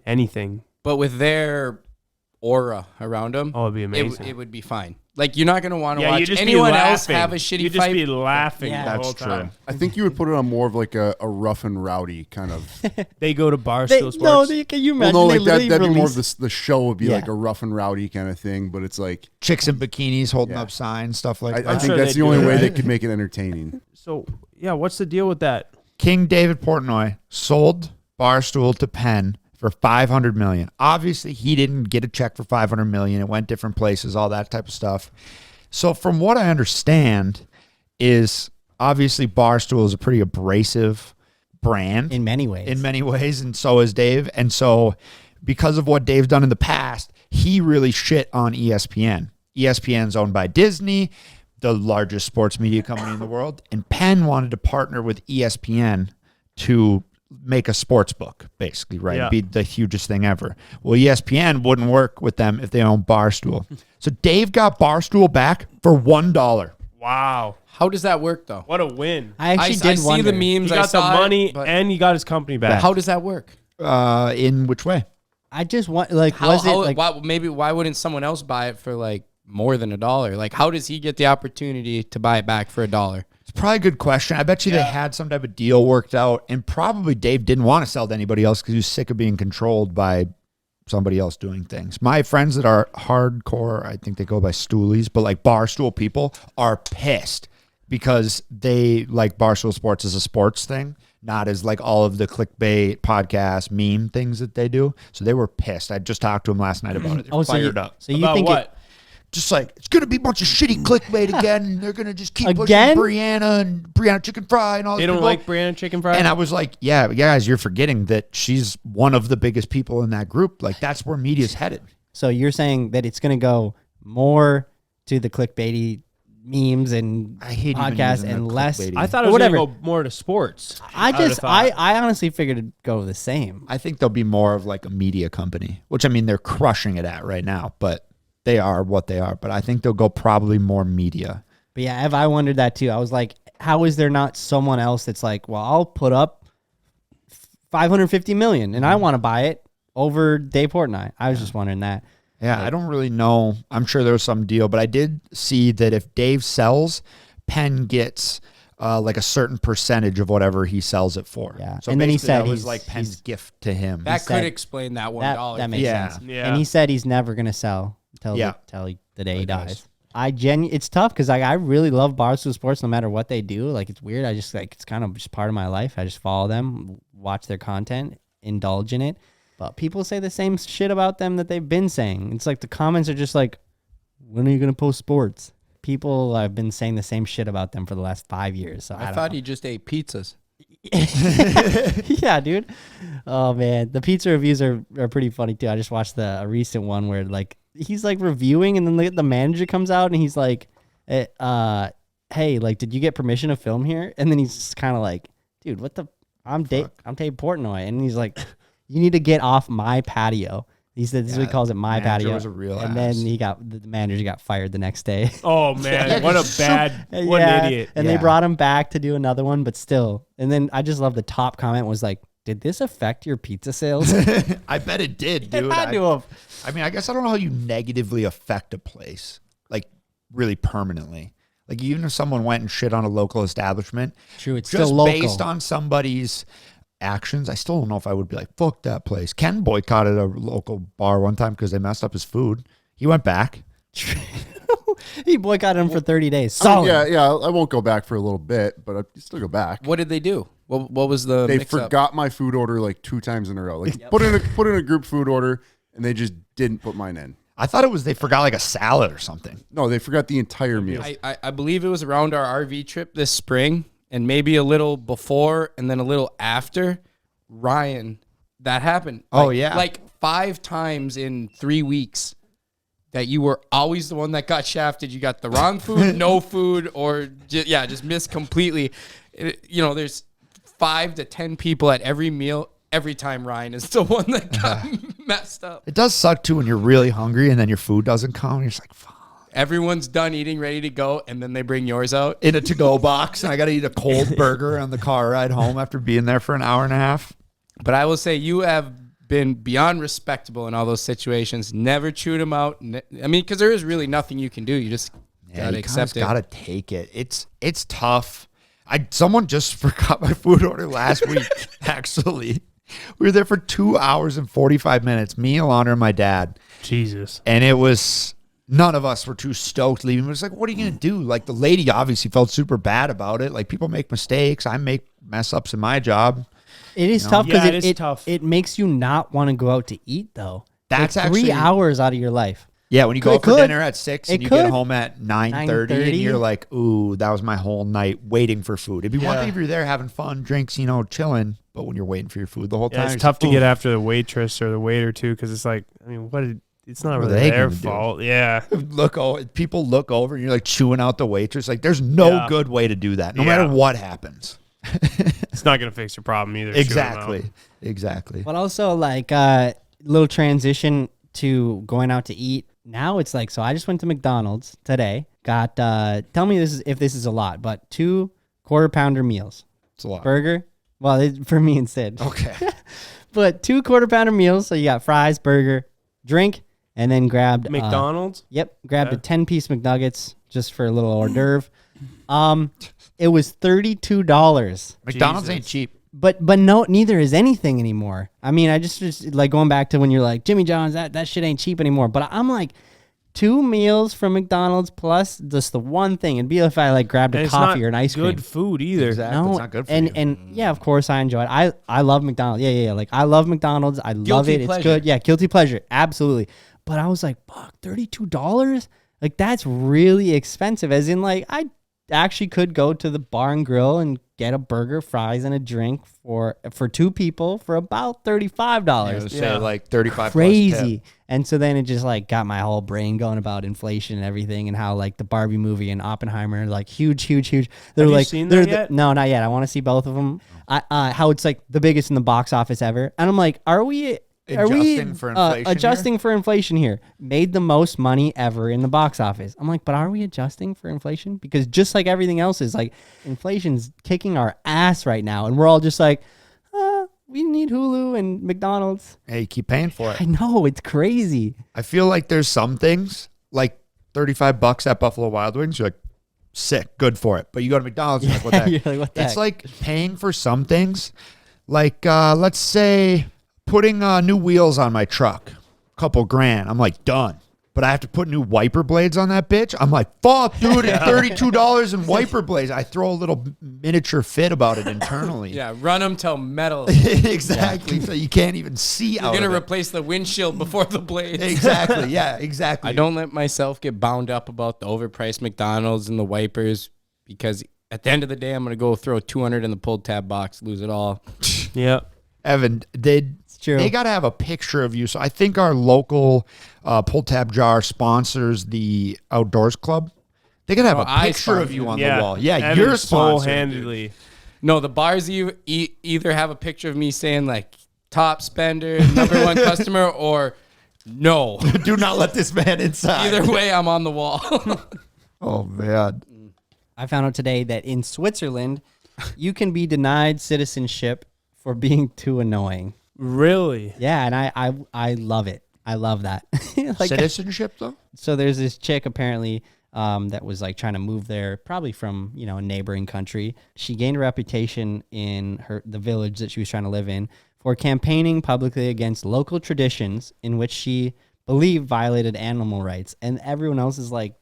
anything. But with their aura around them, Oh, it'd be amazing. it would be fine. Like, you're not going to want to Yeah, you watch just be anyone else laughing. have a shitty You'd just fight. be laughing Yeah. the That's whole time. I think you would put it on more of like a rough and rowdy kind of. They go to Barstool Sports. Can you Well, imagine? no, they like literally that'd be more of release- the show would be Yeah. like a rough and rowdy kind of thing, but it's like chicks in bikinis holding Yeah. up signs, stuff like I that. think sure that's they'd the do only it, way right? they could make it entertaining. So yeah, what's the deal with that? King David Portnoy sold Barstool to Penn for $500 million. Obviously, he didn't get a check for $500 million. It went different places, all that type of stuff. So from what I understand is obviously Barstool is a pretty abrasive brand in many ways. and so is Dave. And so because of what Dave's done in the past, he really shit on ESPN. ESPN's owned by Disney, the largest sports media company in the world, and Penn wanted to partner with ESPN to make a sports book, basically, right? Yeah. Be the hugest thing ever. Well, ESPN wouldn't work with them if they own Barstool. So Dave got Barstool back for $1. Wow, How does that work, though? what a win! I actually I did see wonder. the memes. He I got the saw money it, but and he got his company back. how does that work? In which way? I just want like How, was it like why wouldn't someone else buy it for like more than $1? Like, how does he get the opportunity to buy it back for $1? It's probably a good question. I bet you they had some type of deal worked out, and probably Dave didn't want to sell to anybody else because he was sick of being controlled by somebody else doing things. My friends that are hardcore, I think they go by stoolies, but like Barstool people are pissed because they like Barstool Sports as a sports thing, not as like all of the clickbait podcast meme things that they do. So they were pissed. I just talked to them last night about it. They're fired up. So you About think what? Just like, it's going to be a bunch of shitty clickbait again. And they're going to just keep Again? pushing Brianna Chicken Fry and all They these don't people. like Brianna Chicken Fry. And I was like, yeah, guys, you're forgetting that she's one of the biggest people in that group. Like, that's where media's headed. so you're saying that it's going to go more to the clickbaity memes and I hate even podcasts using the and less. clickbaity. I thought it was Whatever. going to go more to sports. I would've just thought. I honestly figured it'd go the same. I think they'll be more of like a media company, which I mean, they're crushing it at right now, but they are what they are. But I think they'll go probably more media. But yeah, Ev, I wondered that too. I was like, how is there not someone else that's like, well, I'll put up 550 million and I want to buy it over Dave Portnoy. I was just wondering that. Yeah, I don't really know. I'm sure there was some deal, but I did see that if Dave sells, Penn gets like a certain percentage of whatever he sells it for. Yeah. So And then he basically said that was he's- like Penn's he's- gift to him. That said- could explain that $1. That makes Yeah. sense. Yeah. And he said he's never gonna sell until Yeah. the day he does. dies. It's tough because I really love Barstool Sports no matter what they do. Like it's weird. I just like it's kind of just part of my life. I just follow them, watch their content, indulge in it. But people say the same shit about them that they've been saying. It's like the comments are just like, when are you gonna post sports? People have been saying the same shit about them for the last 5 years. So I, I don't thought know. he just ate pizzas. Yeah, dude. Oh man, the pizza reviews are pretty funny too. I just watched a recent one where like he's like reviewing, and then the manager comes out and he's like, hey, like, did you get permission to film here? And then he's just kind of like, dude, what the? I'm Dave Portnoy, and he's like, you need to get off my patio. He said this is what he calls it, my manager patio. was a real and ass. then the manager got fired the next day. Oh man, what a bad, what Yeah, an idiot. And Yeah. they brought him back to do another one, but still. And then I just love the top comment was like, did this affect your pizza sales? I bet it did, dude. It had to have. I mean, I guess I don't know how you negatively affect a place, like really permanently. Like even if someone went and shit on a local establishment, True, it's just still local. based on somebody's actions, I still don't know if I would be like, fuck that place. Ken boycotted a local bar one time because they messed up his food. He went back. He boycotted him for 30 days. I mean, Solid. yeah, I won't go back for a little bit, but I still go back. What did they do? What was the They mix-up? forgot my food order like 2 times in a row. Like put in a group food order, and they just didn't put mine in. I thought it was they forgot like a salad or something. No, they forgot the entire meal. I believe it was around our RV trip this spring, and maybe a little before and then a little after. Ryan, that happened. Oh, Like- yeah. like 5 times in 3 weeks. that you were always the one that got shafted. You got the wrong food, no food, or just missed completely. There's 5 to 10 people at every meal. Every time Ryan is the one that got messed up. It does suck too when you're really hungry and then your food doesn't come. You're just like, fuck. Everyone's done eating, ready to go, and then they bring yours out In a to-go box, and I got to eat a cold burger on the car ride home after being there for an hour and a half. But I will say you have been beyond respectable in all those situations. Never chewed them out. Because there is really nothing you can do. You just gotta accept it. Gotta take it. It's tough. Someone just forgot my food order last week. Actually, we were there for 2 hours and 45 minutes. Me, Alondra, and my dad. Jesus. And it was. None of us were too stoked leaving. It was like, what are you going to do? Like, the lady obviously felt super bad about it. Like, people make mistakes. I make mess ups in my job. It is tough because Yeah, it is tough. It makes you not want to go out to eat, though. That's like actually 3 hours out of your life. Yeah, when you go It out for could. dinner at 6 and It you could. get home at 9:30 and you're like, ooh, that was my whole night waiting for food. It'd be one thing if you're there having fun, drinks, chilling. But when you're waiting for your food the whole time, Yeah, it's you're tough just, to get ooh. after the waitress or the waiter too, because it's like, I mean, it's not What are really they their gonna do? fault. Yeah. People look over and you're like chewing out the waitress. Like, there's no good way to do that, no matter what happens. It's not going to fix your problem either. chewing them out. Exactly. But also, like, little transition to going out to eat. Now it's like, so I just went to McDonald's today. Got, tell me if this is a lot, but 2 quarter-pounder meals. It's a lot. Burger. Well, for me instead. Okay. But 2 quarter-pounder meals. So you got fries, burger, drink, and then grabbed McDonald's? grabbed a 10-piece McNuggets just for a little hors d'oeuvre. It was $32. McDonald's ain't Jesus. cheap. But no, neither is anything anymore. I mean, I just like going back to when you're like, Jimmy John's, that shit ain't cheap anymore. But I'm like, 2 meals from McDonald's plus just the one thing. It'd be if I like grabbed And a it's coffee not or an ice cream. good food either. Exactly. No, It's not good for and you. and yeah, of course I enjoy it. I love McDonald's. Yeah. Like I love McDonald's. I love Guilty it. It's pleasure. good. Yeah, guilty pleasure. Absolutely. But I was like, fuck, $32? Like that's really expensive. As in, like I actually could go to the bar and grill and get a burger, fries, and a drink for 2 people for about $35. Say like 35 Crazy. plus tip. And so then it just like got my whole brain going about inflation and everything, and how like the Barbie movie and Oppenheimer are like huge. They're Have you like, seen they're that yet? no, not yet. I want to see both of them. How it's like the biggest in the box office ever, and I'm like, are we Adjusting for inflation adjusting for inflation here? Made the most money ever in the box office. I'm like, but are we adjusting for inflation? Because just like everything else is like, inflation's kicking our ass right now, and we're all just like, we need Hulu and McDonald's. Hey, you keep paying for it. I know, it's crazy. I feel like there's some things like $35 at Buffalo Wild Wings. You're like, sick, good for it. But you go to McDonald's, you're like, what the heck? You're like, what the It's heck? like paying for some things. Like, let's say putting new wheels on my truck, couple grand. I'm like, done. But I have to put new wiper blades on that bitch. I'm like, fuck, dude, it's $32 in wiper blades. I throw a little miniature fit about it internally. Yeah, run them till metal. Exactly. So you can't even see You're out going of to it. replace the windshield before the blades. Exactly. Yeah, exactly. I don't let myself get bound up about the overpriced McDonald's and the wipers, because at the end of the day, I'm going to go throw 200 in the pulled tab box, lose it all. Yeah. Evan, true. they got to have a picture of you. So I think our local pull tab jar sponsors the Outdoors Club. They got to have Oh, a I picture of sponsor you on Yeah. the wall. Yeah, Evan you're sponsored. handedly. No, the bars either have a picture of me saying like top spender, number 1 customer, or no. Do not let this man inside. Either way, I'm on the wall. Oh man. I found out today that in Switzerland, you can be denied citizenship for being too annoying. Really? Yeah, and I love it. I love that. Like, Citizenship though? so there's this chick apparently that was like trying to move there, probably from a neighboring country. She gained a reputation in the village that she was trying to live in for campaigning publicly against local traditions in which she believed violated animal rights, and everyone else is like,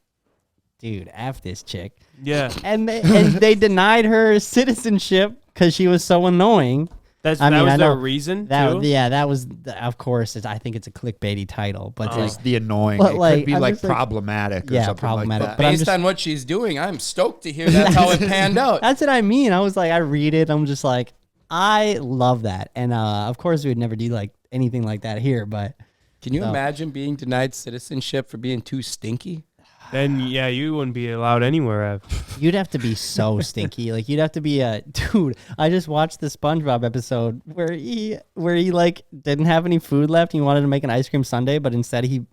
dude, F this chick. Yeah. And they denied her citizenship because she was so annoying. That I was their know reason that, too? yeah, that was of course. I think it's a clickbaity title, but It's the annoying. But, It like, could be I'm like just like- problematic or Yeah, something problematic. like But that. I'm Based just- on what she's doing, I'm stoked to hear that's how it panned out. that's what I mean. I was like, I read it, I'm just like, I love that, and of course we would never do like anything like that here, but Can you So- imagine being denied citizenship for being too stinky? Then yeah, you wouldn't be allowed anywhere. You'd have to be so stinky. Like you'd have to be a dude. I just watched the SpongeBob episode where he like didn't have any food left. He wanted to make an ice cream sundae, but instead he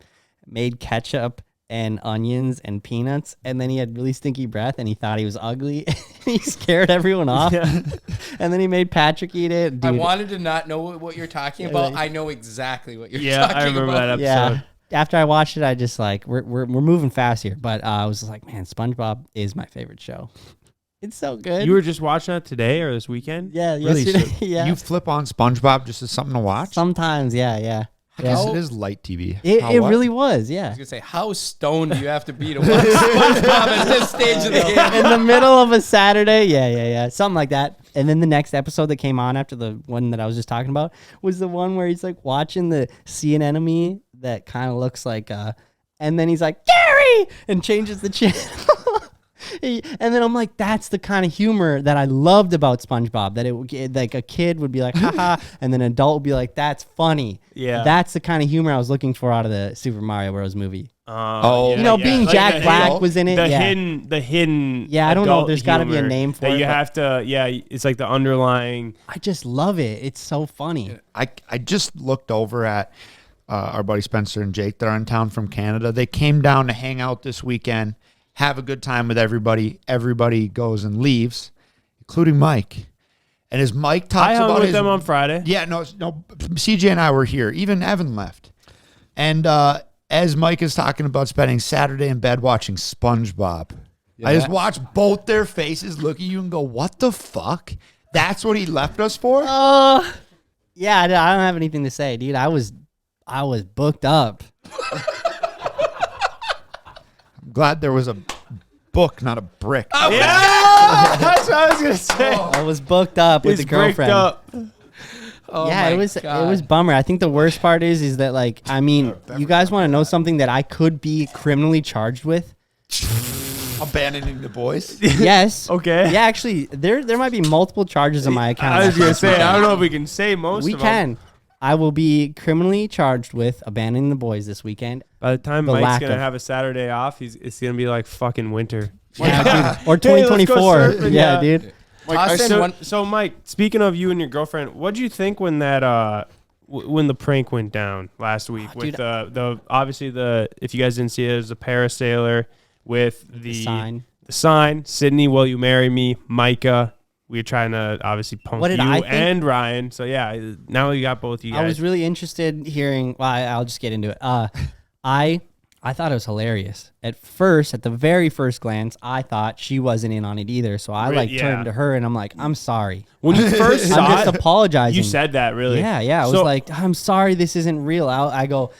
made ketchup and onions and peanuts, and then he had really stinky breath and he thought he was ugly. He scared everyone off. And then he made Patrick eat it. Dude, I wanted to not know what you're talking about. I know exactly what you're Yeah, talking I remember about. that episode. yeah. After I watched it, I just like we're moving fast here, but I was just like, man, SpongeBob is my favorite show. It's so good. You were just watching that today or this weekend? yeah, Really? yesterday. So Yeah, You flip on SpongeBob just as something to watch? sometimes. Yeah. I guess it is light TV. It What? really was. I Yeah. was gonna say, how stoned do you have to be to watch SpongeBob at this stage of the game? In the middle of a Saturday. Yeah. Something like that. And then the next episode that came on after the one that I was just talking about was the one where he's like watching the sea anemone that kind of looks like, and then he's like, Gary! And changes the channel. And then I'm like, that's the kind of humor that I loved about SpongeBob. That like a kid would be like, haha, and then an adult would be like, that's funny. Yeah. That's the kind of humor I was looking for out of the Super Mario Bros. Movie. Oh. You know, being Jack the Black hidden- was in it. The Yeah. hidden. Yeah, I don't know. adult There's gotta be a humor name for that it, You but- have to. Yeah, it's like the underlying. I just love it. It's so funny. I just looked over at our buddy Spencer and Jake that are in town from Canada. They came down to hang out this weekend, have a good time with everybody. Everybody goes and leaves, including Mike. And as Mike talks I hung about with his, them on Friday. yeah, no, CJ and I were here. Even Evan left. And as Mike is talking about spending Saturday in bed watching SpongeBob, I just watched both their faces look at you and go, "What the fuck? That's what he left us for?" Yeah, I don't have anything to say, dude. I was booked up. I'm glad there was a book, not a brick. Yeah, that's what I was gonna say. I was booked up with It's the girlfriend. up. Oh Yeah, my it was God. bummer. I think the worst part is that like I mean, you guys want to know something that I could be criminally charged with? Abandoning the boys. Yes. Okay. Yeah, actually, there might be multiple charges on my account. I was after gonna this say. weekend. I don't know if we can say most. We of them. can. I will be criminally charged with abandoning the boys this weekend. By the time The Mike's lack gonna of- have a Saturday off, it's gonna be like fucking winter. Yeah, dude. Or Hey, let's go 2024. surfing, Yeah, yeah. dude. Toss in So, one- so Mike, speaking of you and your girlfriend, what'd you think when that when the prank went down last week with dude. the obviously the if you guys didn't see it, it was a parasailer with the Sign. Sydney, will you marry me? Micah. We were trying to obviously punk What did you I think? and Ryan. So yeah, now you got both you guys. I was really interested hearing. Well, I'll just get into it. I thought it was hilarious. At first, at the very first glance, I thought she wasn't in on it either. So I like Yeah. turned to her and I'm like, I'm sorry. when you first I'm saw just it, apologizing. you said that really. Yeah. I was So- like, I'm sorry, this isn't real. I go,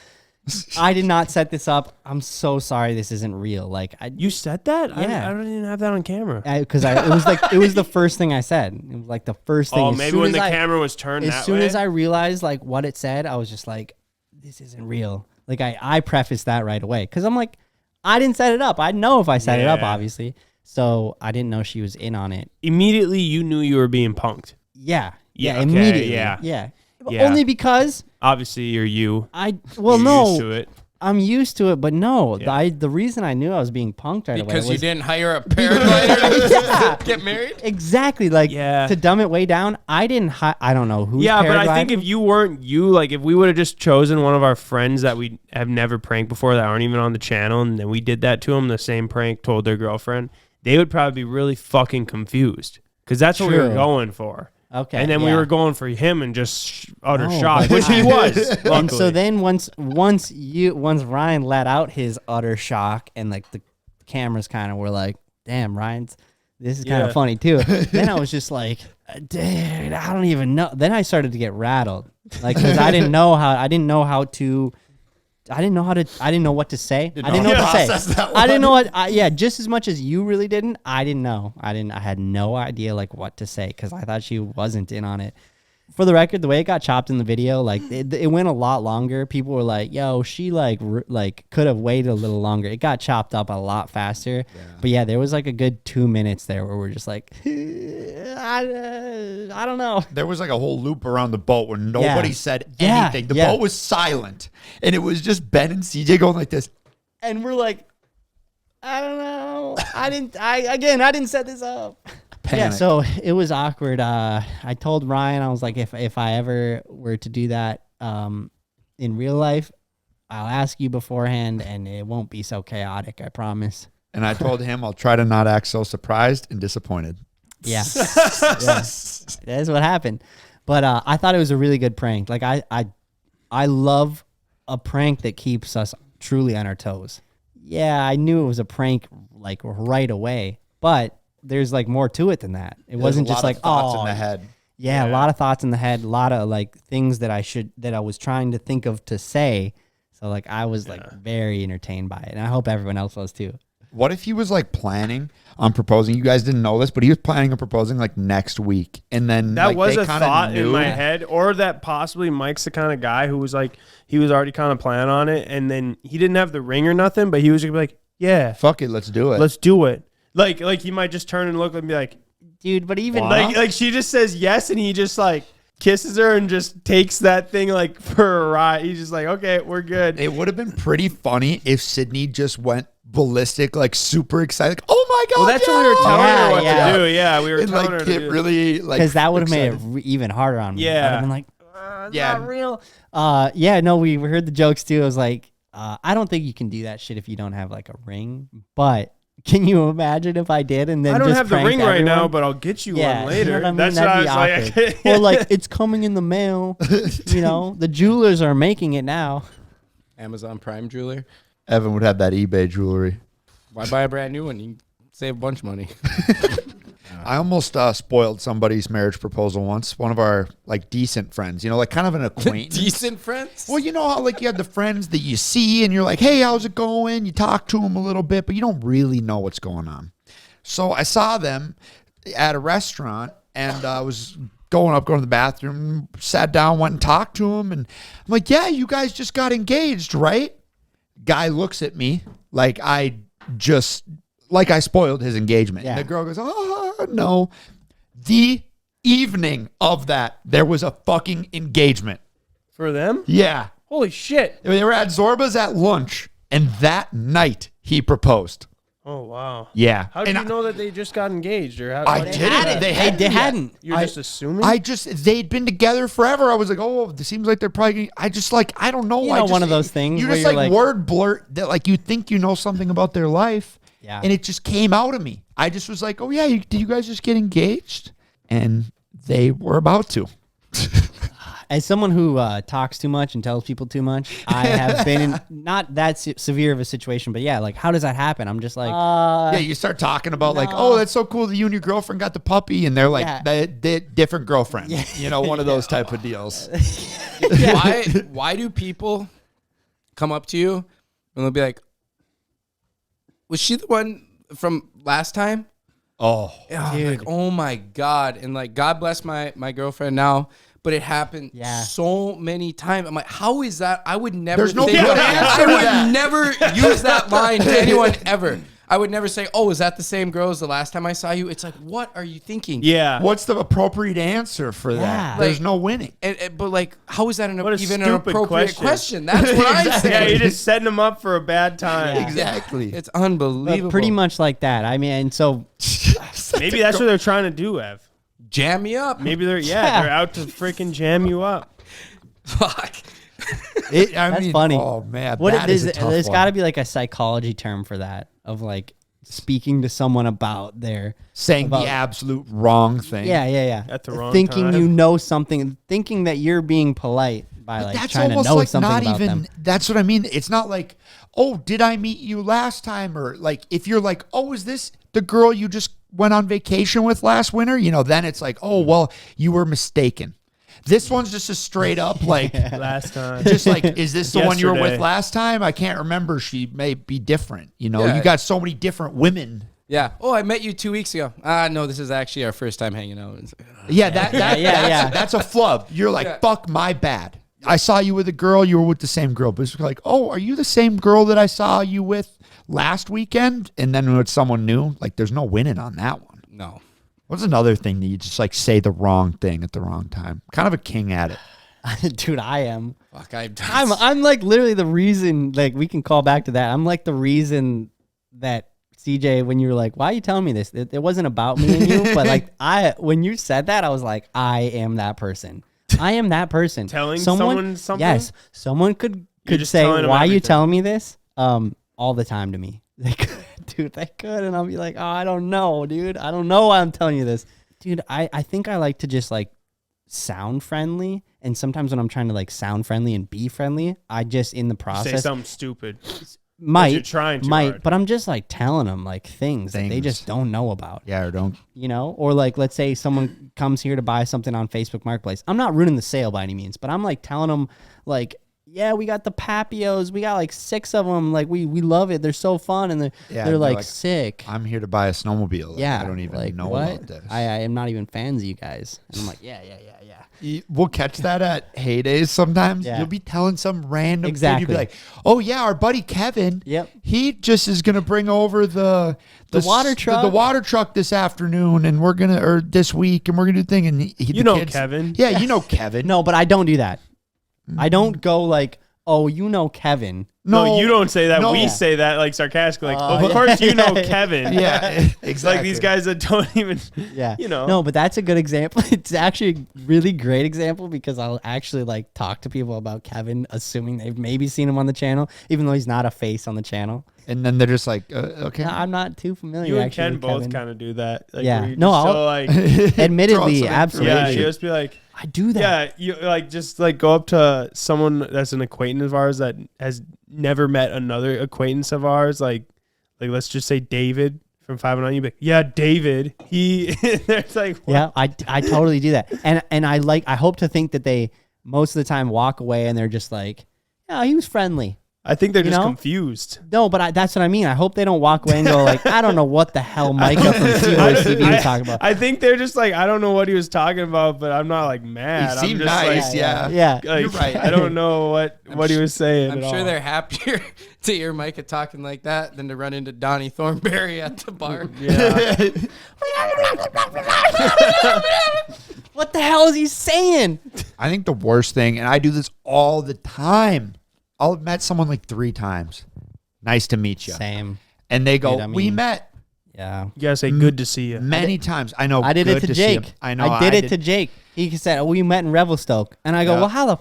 I did not set this up. I'm so sorry, this isn't real. Like, You said that? Yeah. I don't even have that on camera. because it was the first thing I said. It was like the first thing. Oh, As maybe soon when as the I- camera was turned as that soon way. as I realized like what it said, I was just like, this isn't real. Like I prefaced that right away because I'm like, I didn't set it up. I know if I set it up, Yeah. obviously. So I didn't know she was in on it. Immediately, you knew you were being punked. Yeah. Yeah, okay, Immediately. yeah. Yeah. Yeah. Only because Obviously, you're you. well, You're no, used to it. I'm used to it, but no, Yeah. the reason I knew I was being punked right away Because was you didn't hire a paraglider to get married? exactly like Yeah. to dumb it way down. I didn't. I don't know who's. Yeah, but I think paragliding. if you weren't you, like if we would have just chosen one of our friends that we have never pranked before that aren't even on the channel, and then we did that to them, the same prank, told their girlfriend, they would probably be really fucking confused because that's what we were True. going for. Okay, And then we yeah. were going for him and just utter No, shock, but- which he was. And so luckily. then once Ryan let out his utter shock and like the cameras kind of were like, damn, this is kind of Yeah. funny too. Then I was just like, dude, I don't even know. Then I started to get rattled, like because I didn't know what to say. I didn't know what to say. I didn't know what. Yeah, just as much as you really didn't. I didn't know. I had no idea like what to say because I thought she wasn't in on it. for the record, the way it got chopped in the video, like it went a lot longer. People were like, "Yo, she like could have waited a little longer." It got chopped up a lot faster. Yeah. But yeah, there was like a good 2 minutes there where we're just like, I don't know. There was like a whole loop around the boat where nobody said anything. The boat was silent, and it was just Ben and CJ going like this, and we're like, I don't know. I didn't set this up. Panic. Yeah, so it was awkward. I told Ryan, I was like, if I ever were to do that in real life, I'll ask you beforehand, and it won't be so chaotic. I promise. And I told him I'll try to not act so surprised and disappointed. Yeah, that's what happened. But I thought it was a really good prank. Like I love a prank that keeps us truly on our toes. Yeah, I knew it was a prank like right away, but there's like more to it than that. It wasn't just like thoughts in the head. Yeah, a lot of thoughts in the head, a lot of like things that I was trying to think of to say. So like I was like very entertained by it, and I hope everyone else was too. What if he was like planning on proposing? You guys didn't know this, but he was planning on proposing like next week, and then that like, was they a kinda thought knew. in my head, or that possibly Mike's the kind of guy who was like he was already kind of planning on it, and then he didn't have the ring or nothing, but he was gonna be like, yeah, Fuck it, let's do it. let's do it. Like he might just turn and look and be like, Dude, but even like she just says yes, and he just like kisses her and just takes that thing like for a ride. He's just like, okay, we're good. It would have been pretty funny if Sydney just went ballistic, like super excited. Like, oh my god! Well, that's what we were telling her what yeah. to do. Yeah, we were And telling like her to get do. really like because that would have made excited. it even harder on me. Yeah. I'd have been like, it's Yeah. not real. Yeah, no, we heard the jokes too. I was like, I don't think you can do that shit if you don't have like a ring. But can you imagine if I did and then I don't just have the pranked ring right now, everyone? but I'll get you Yeah, one later. you know what I mean? That's That'd what I be was awkward. like. Or like it's coming in the mail. You know, the jewelers are making it now. Amazon Prime jeweler. Evan would have that eBay jewelry. Why buy a brand new one? You can save a bunch of money. I almost spoiled somebody's marriage proposal once. One of our like decent friends, you know, like kind of an acquaintance. Decent friends? Well, you know how like you have the friends that you see and you're like, hey, how's it going? You talk to them a little bit, but you don't really know what's going on. So I saw them at a restaurant, and I was going to the bathroom, sat down, went and talked to them, and I'm like, yeah, you guys just got engaged, right? Guy looks at me like I spoiled his engagement. Yeah. And the girl goes, oh, no. The evening of that, there was a fucking engagement. For them? Yeah. Holy shit. They were at Zorba's at lunch, and that night he proposed. Oh, wow. Yeah. How did And you know that they just got engaged? Or how, I what- didn't. They hadn't. You're just assuming? They'd been together forever. I was like, oh, it seems like they're probably. I just like, I don't know. You know, one of those things You where just you're like like- word blurt that like you think you know something about their life. Yeah. And it just came out of me. I just was like, oh yeah, did you guys just get engaged? And they were about to. As someone who talks too much and tells people too much, I have been in not that severe of a situation, but yeah, like how does that happen? I'm just like, Yeah, you start talking about like, oh, that's so cool that you and your girlfriend got the puppy, and they're like, Yeah. the different girlfriend. You know, one of those type of deals. Why do people come up to you and they'll be like, was she the one from last time? Oh, Yeah, I'm like, oh my God. And like, God bless my girlfriend now, but it happened so many times. I'm like, how is that? I would never There's no think good of that. answer I to would that. never use that line to anyone ever. I would never say, oh, is that the same girl as the last time I saw you? It's like, what are you thinking? Yeah. what's the appropriate answer for that? Yeah. There's Like- no winning. But like, how is that What a even an stupid appropriate question? That's what I'm Yeah, saying. you're just setting them up for a bad time. Yeah. Exactly. It's unbelievable. but pretty much like that. I mean, and so Maybe that's what they're trying to do, Ev. Jam me up. Maybe they're out to freaking jam you up. Fuck. That's funny. Oh man, what that it is is, a tough there's one. got to be like a psychology term for that of like speaking to someone about their saying about- the absolute wrong thing. yeah At the wrong thinking time. you know something, thinking that you're being polite by But like that's trying to almost know like something not about even. them. That's what I mean. It's not like, oh, did I meet you last time? Or like, if you're like, oh, is this the girl you just went on vacation with last winter? You know, then it's like, oh, well, you were mistaken. This one's just a straight up like, last time. just like, is this the one you were with Yesterday. last time? I can't remember. She may be different. You know, Yeah. you got so many different women Yeah. Oh, I met you 2 weeks ago. No, this is actually our first time hanging out. It's like, Yeah, that's a flub. You're like, fuck, my bad. I saw you with a girl. You were with the same girl. But it's like, oh, are you the same girl that I saw you with last weekend? And then when it's someone new, like, there's no winning on that one. no. What's another thing that you just like say the wrong thing at the wrong time? Kind of a king at it. Dude, I am. Fuck, I'm like literally the reason. Like we can call back to that. I'm like the reason that CJ, when you were like, "Why are you telling me this?" It wasn't about me and you, but like when you said that, I was like, I am that person. I am that person. Telling someone something? Yes, someone could just say, telling them "Why are you everything. telling me this?" All the time to me. They could, dude, they could, and I'll be like, "Oh, I don't know, dude. I don't know why I'm telling you this, dude." I think I like to just like sound friendly, and sometimes when I'm trying to like sound friendly and be friendly, I just in the Say process something stupid. you're might trying too hard. but I'm just like telling them like things that they Things. just don't know about. Yeah, or don't. You know, or like let's say someone comes here to buy something on Facebook Marketplace. I'm not ruining the sale by any means, but I'm like telling them like, yeah, we got the Papios. We got like 6 of them. Like we love it. They're so fun, and they're like sick. I'm here to buy a snowmobile. Like, Yeah, I don't even like, know what? about this. I am not even fans of you guys. And I'm like, yeah. We'll catch that at heydays sometimes. Yeah. You'll be telling some random kid, Exactly. you'll be like, oh yeah, our buddy Kevin. Yep. He just is gonna bring over the water truck. The water truck this afternoon, and or this week, and we're gonna do the thing. And You know Kevin. Yeah, you know Kevin. No, but I don't do that. I don't go like, oh, you know Kevin. No, you don't say that. No. We say that like sarcastically. Like, Oh, of course you know Kevin. Yeah, It's exactly. like these guys that don't even. Yeah. You know. No, but that's a good example. It's actually a really great example because I'll actually like talk to people about Kevin, assuming they've maybe seen him on the channel, even though he's not a face on the channel. And then they're just like, okay. No, I'm not too familiar. You and actually Ken with both Kevin. kind of do that. Like, Yeah. where you're No, just I'll- so, like, Admittedly, Throw some absolutely. yeah, you just be like, I do that. yeah, you like just like go up to someone that's an acquaintance of ours that has never met another acquaintance of ours. Like let's just say David from 509. You'd be like, yeah, David. He. It's like, what? Yeah, I totally do that. And I hope to think that they most of the time walk away and they're just like, yeah, he was friendly. I think they're You just know? confused. No, but that's what I mean. I hope they don't walk away and go like, I don't know what the hell Micah from CboysTV was talking about. I think they're just like, I don't know what he was talking about, but I'm not like mad. He seemed I'm just nice, like, yeah. Yeah. like, You're right. I don't know what he was saying. I'm at sure all. they're happier to hear Micah talking like that than to run into Donnie Thornberry at the bar. Yeah. What the hell is he saying? I think the worst thing, and I do this all the time. I've met someone like 3 times. Nice to meet you. Same. And they go, Dude, I we mean- met Yeah. You gotta say good to see you. many times. I know. I did it good to see him. Jake. I know. I did it to Jake. He said, "Oh, we met in Revelstoke," and I go, Yeah. "Well, how the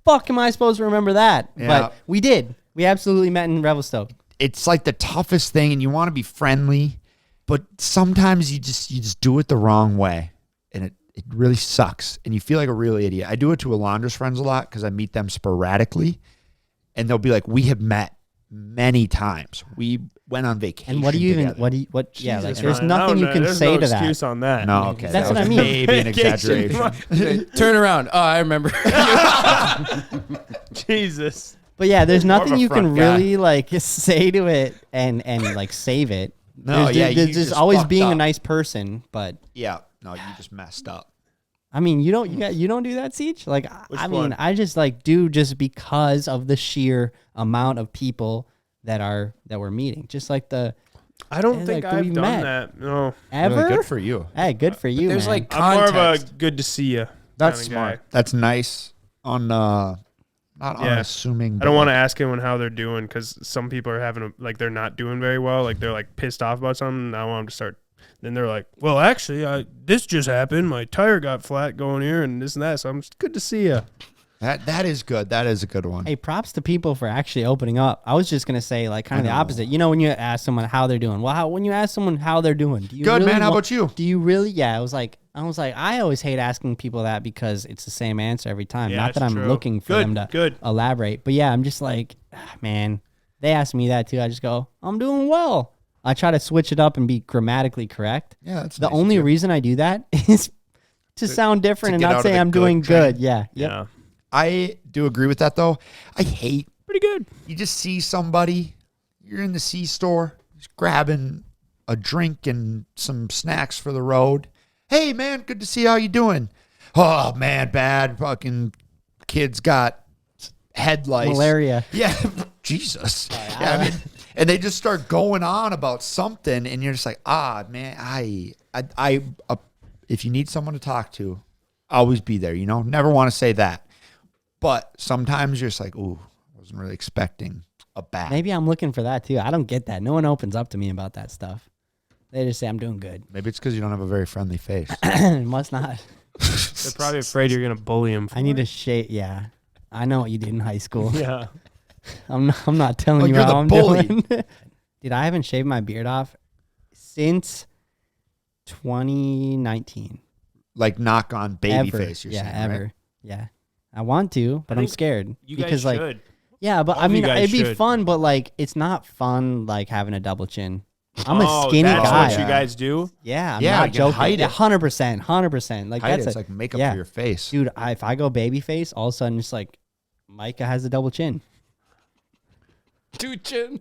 fuck am I supposed to remember that?" Yeah. But we did. We absolutely met in Revelstoke. It's like the toughest thing, and you want to be friendly, but sometimes you just do it the wrong way, and it really sucks, and you feel like a real idiot. I do it to Alondra's friends a lot because I meet them sporadically, and they'll be like, "We have met many times. We went on vacation." And what do you even? together." Yeah, like Jesus, there's Ryan, nothing you I don't can know. There's say no to that. excuse on that. No, okay, That's that what I was mean. Maybe an Vacation. exaggeration. Turn around. Oh, I remember. Jesus. But yeah, there's More of nothing a you can front guy. really like say to it and like save it. No, there's, yeah, there's you just just always fucked being a up. nice person, but Yeah, no, you just messed up. I mean, you don't do that, Siege? Like, Which I mean, one? I just like do just because of the sheer amount of people that we're meeting. Just like I don't Yeah, think like, I've we done met. that. No. ever. Really good for you. Hey, good for you, There's man. like I'm more of a context. good to see you. That's kinda guy. smart. That's nice. On not Yeah. unassuming. I don't want to ask anyone how they're doing because some people are like they're not doing very well. Like they're like pissed off about something. And I want them to start. Then they're like, well, actually, this just happened. My tire got flat going here and this and that. So I'm just good to see you. That is good. That is a good one. Hey, props to people for actually opening up. I was just gonna say like kind of the opposite. You know, when you ask someone how they're doing. Well, when you ask someone how they're doing, do you Good, really man. How wa- about you? Do you really? Yeah, I was like, I always hate asking people that because it's the same answer every time. Yeah, Not that that's I'm true. looking for Good, them to good. elaborate, but yeah, I'm just like, man, they ask me that too. I just go, I'm doing well. I try to switch it up and be grammatically correct. Yeah, that's The nice only of you. reason I do that is to sound different and get out not of say the I'm good doing train. good. Yeah. Yep. Yeah. I do agree with that though. I hate Pretty good. you just see somebody, you're in the C store, just grabbing a drink and some snacks for the road. Hey, man, good to see you. How you doing? Oh, man, bad. Fucking kids got head lice. Malaria. Yeah, Jesus. Yeah, I mean, and they just start going on about something, and you're just like, man, if you need someone to talk to, always be there. Never want to say that, but sometimes you're just like, ooh, I wasn't really expecting a bat. Maybe I'm looking for that too. I don't get that. No one opens up to me about that stuff. They just say I'm doing good. Maybe it's because you don't have a very friendly face. Must not. They're probably afraid you're gonna bully him. I need to shave. Yeah, I know what you did in high school. Yeah. I'm not telling you you're how the I'm bully. doing. Dude, I haven't shaved my beard off since 2019. Like knock on baby Ever. face. You're Yeah, saying, ever. right? Yeah, I want to, but I I'm think scared You guys because like, should. yeah, but All I of you mean, guys it'd be should. fun, but like, it's not fun like having a double chin. I'm a Oh, skinny that's guy. what you guys do? Yeah, I'm Yeah, not you joking. hide it. 100%. Like Hide that's it. It's like makeup yeah. for your face. dude. If I go baby face, all of a sudden it's like Micah has a double chin. Two chin.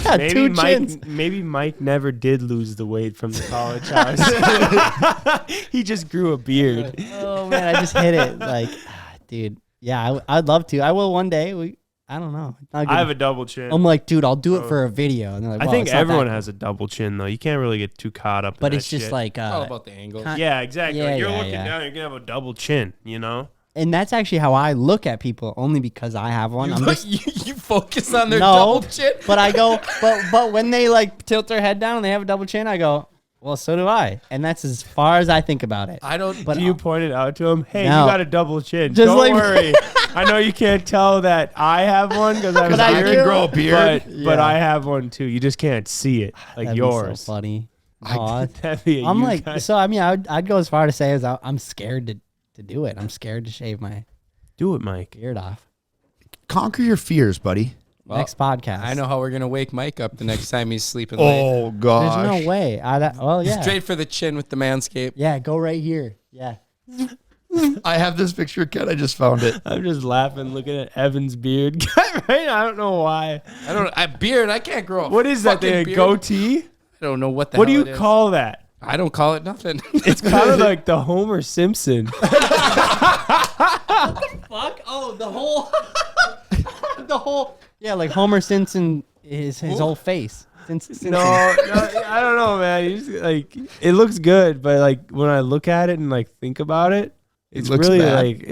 Yeah, two chins. Maybe Mike never did lose the weight from the college house. He just grew a beard. Oh man, I just hit it. Like, dude. Yeah, I'd love to. I will one day. I don't know. Not I have good. a double chin. I'm like, dude, I'll do it for a video. And they're like, I well, think it's not that everyone cool. has a double chin though. You can't really get too caught up. But in it's that just shit. like, All about the angle. yeah, exactly. Yeah, Like, you're yeah, looking yeah. down, you're gonna have a double chin. and that's actually how I look at people, only because I have one. I'm just You focus on their no, double chin. but I go, but when they like tilt their head down and they have a double chin, I go, well, so do I, and that's as far as I think about it. I don't. But Do you point it out to him? Hey, No. you got a double chin. Just Don't like- worry. I know you can't tell that I have one because I have But I a beard. do. Grow a beard. But Yeah. I have one too. You just can't see it like That'd yours. be so funny. Aw, That'd be a I'm you like, guys. so I mean, I'd go as far to say as I'm scared to do it. I'm scared to shave my Do it, Mike. beard off. Conquer your fears, buddy. Well, Next podcast. I know how we're gonna wake Mike up the next time he's sleeping late. Oh There's gosh. no way. Well, yeah. Straight for the chin with the manscape. Yeah, go right here. Yeah. I have this picture, Ken. I just found it. I'm just laughing looking at Evan's beard. Right? I don't know why. I don't. I beard. I can't grow. What is that fucking thing? A beard. goatee? I don't know what the. What do hell you it is. call that? I don't call it nothing. It's kind of like the Homer Simpson. Fuck. Oh, the whole. Yeah, like Homer Simpson is his whole face. Simpson. No, I don't know, man. You just, like, it looks good, but like when I look at it and like think about it, it's looks really bad. like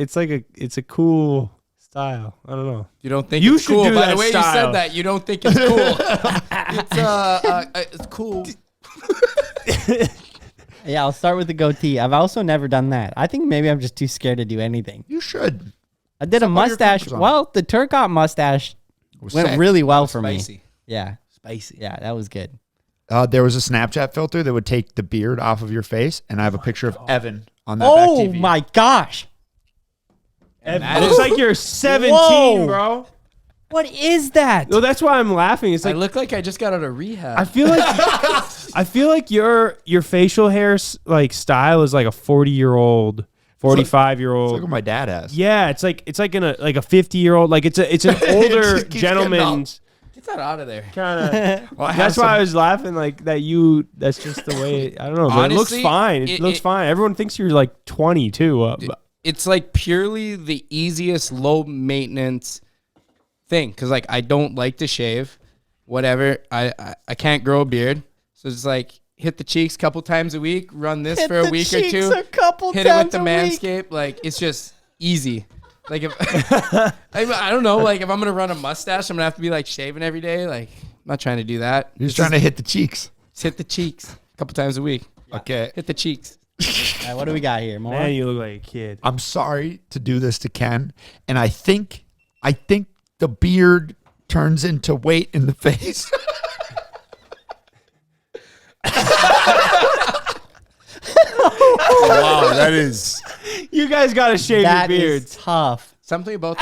it's a cool style. I don't know. You don't think You it's should cool. do By that the way style. you said that, you don't think it's cool. It's cool. Yeah, I'll start with the goatee. I've also never done that. I think maybe I'm just too scared to do anything. You should. I did a Step out of your mustache. comfort zone. Well, the Turcotte mustache Was went sick. really well for me. Spicy. Yeah. Spicy. Yeah, that was good. There was a Snapchat filter that would take the beard off of your face, and I have a picture of Evan on that Oh back TV. my gosh. It that looks is- like you're 17, Whoa. bro. What is that? No, that's why I'm laughing. It's I like look like I just got out of rehab. I feel like your facial hair like style is like a 40-year-old, 45-year-old. It's like what my dad has. Yeah, it's like in a 50-year-old. Like it's an older just keeps getting gentleman's Get that out of there. kind of. Well, I have That's why some- I was laughing. Like that you. That's just the way. I don't know. But it looks Honestly, fine. It looks fine. Everyone thinks you're like 20 too. It's like purely the easiest low maintenance thing because like I don't like to shave, whatever. I can't grow a beard, so it's like hit the cheeks a couple times a week, run this for a week or two, A couple hit it with times the a week. manscape. Like it's just easy. Like if I don't know, like if I'm gonna run a mustache, I'm gonna have to be like shaving every day. Like I'm not trying to do that. You're just trying to hit the cheeks. Just hit the cheeks a couple times a week. Okay. Hit the cheeks. All right, what do we got here? More? Man, you look like a kid. I'm sorry to do this to Ken, and I think the beard turns into weight in the face. Wow, that is. You guys gotta shave That your is beards. tough. Something about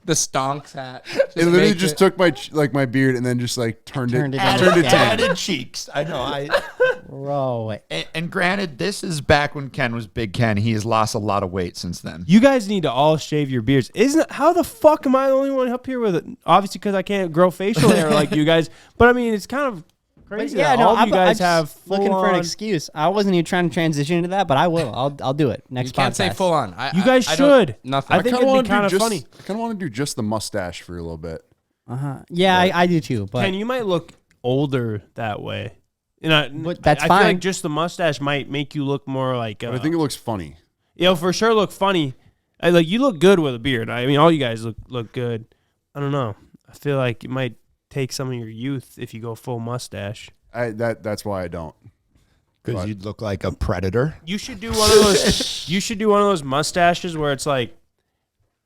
the stonks hat. It literally makes just it- took my beard and then just like turned Turned it it turned it into- tan. Added cheeks. I know. Bro. And granted, this is back when Ken was Big Ken. He has lost a lot of weight since then. You guys need to all shave your beards. Isn't how the fuck am I the only one up here with it? Obviously, because I can't grow facial hair like you guys. But I mean, it's kind of crazy. Yeah, that no, all of you guys I'm have just looking for an full-on- excuse. I wasn't even trying to transition into that, but I will. I'll do it next You can't say podcast. full on. You guys I don't- should. Nothing. I think it'd be kind of funny. I kind of want to do just the mustache for a little bit. Yeah, I do too. But Ken, you might look older that way. You know, But that's I feel fine. like just the mustache might make you look more like. But I think it looks funny. For sure look funny. Like you look good with a beard. I mean, all you guys look good. I don't know. I feel like it might take some of your youth if you go full mustache. That's why I don't. Because you'd look like a predator. You should do one of those. You should do one of those mustaches where it's like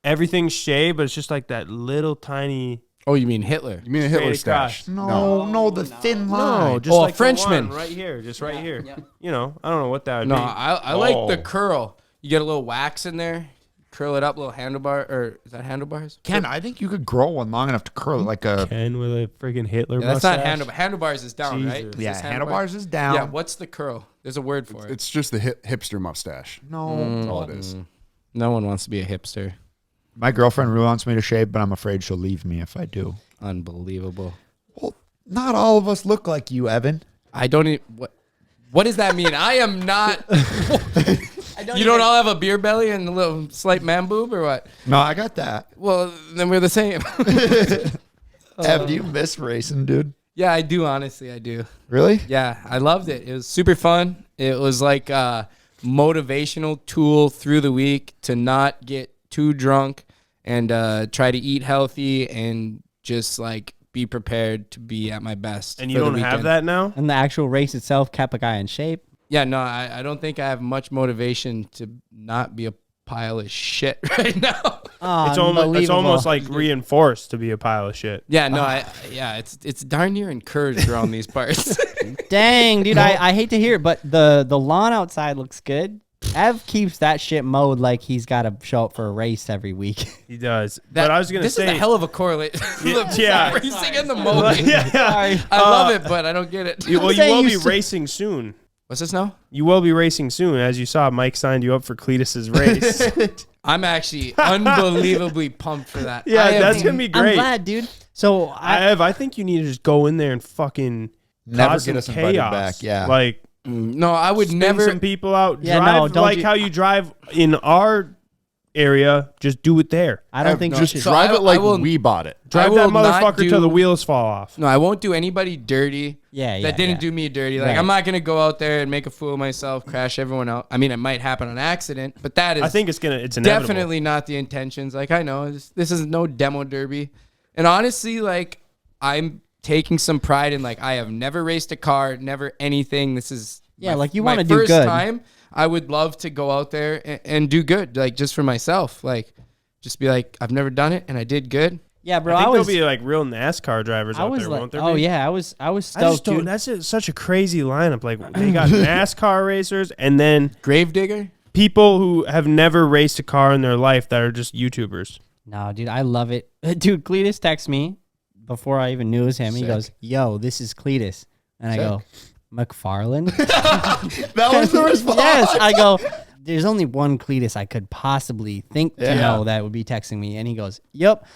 everything's shaved, but it's just like that little tiny. Oh, you mean Hitler? You mean a Hitler Straight across. stash? No, the thin line. No, just Oh, a like the Frenchman. one right here, just right here. You know, I don't know what that would No, be. I like the curl. You get a little wax in there, curl it up, little handlebar, or is that handlebars? Ken, I think you could grow one long enough to curl it like a. Ken with a freaking Hitler Yeah, that's not mustache. handlebar. Handlebars is down, right? Jesus. Is Yeah, this handlebars is down. Yeah, what's the curl? There's a word for it. It's just the hipster mustache. No. That's all it is. No one wants to be a hipster. My girlfriend really wants me to shave, but I'm afraid she'll leave me if I do. Unbelievable. Well, not all of us look like you, Evan. I don't even. What does that mean? I am not. You don't all have a beer belly and a little slight man boob, or what? No, I got that. Well, then we're the same. Ev, do you miss racing, dude? Yeah, I do. Honestly, I do. Really? Yeah, I loved it. It was super fun. It was like a motivational tool through the week to not get too drunk and try to eat healthy and just like be prepared to be at my best. And you for the don't have weekend. that now? and the actual race itself kept a guy in shape. Yeah, no, I don't think I have much motivation to not be a pile of shit right now. It's almost like reinforced to be a pile of shit. Yeah, no, it's darn near encouraged around these parts. Dang, dude, I hate to hear it, but the lawn outside looks good. Ev keeps that shit mowed like he's got to show up for a race every week. He does. But I was gonna this say, is a hell of a correlate. yeah. Racing and the mowing. yeah. Sorry. I love it, but I don't get it. Well, you saying will you be s- racing soon. What's this now? You will be racing soon. As you saw, Mike signed you up for Cletus's race. I'm actually unbelievably pumped for that. Yeah, I am- that's gonna be great. I'm glad, dude. So I think you need to just go in there and fucking Never cause get some us invited chaos. back, yeah. Like No, I would spin never. some people out. Yeah, drive no, don't like you- how you drive in our area. Just do it there. I don't think you just should. So drive I- it like I will- we bought it. Drive I that will not motherfucker till the do- wheels fall off. No, I won't do anybody dirty. Yeah, that didn't do me dirty. Like Right. I'm not gonna go out there and make a fool of myself, crash everyone out. I mean, it might happen on accident, but that is I think it's inevitable. definitely not the intentions. Like I know this is no demo derby, and honestly, like I'm taking some pride in like I have never raced a car, never anything. This is Yeah, my- like, you my wanna do first good. time. I would love to go out there and do good, like just for myself, like just be like I've never done it and I did good. Yeah, bro. I think I was. there'll be like real NASCAR drivers I out was there, like, won't there? oh be? yeah, I was I just stoked, don't. dude. That's such a crazy lineup. Like they got NASCAR racers and then Gravedigger. people who have never raced a car in their life that are just YouTubers. No, dude, I love it. Dude, Cletus texts me before I even knew it was him. He Sick. goes, "Yo, this is Cletus," and I go, "McFarland." That was the response. Yes, I go. There's only one Cletus I could possibly think to Yeah. know that would be texting me, and he goes, "Yep."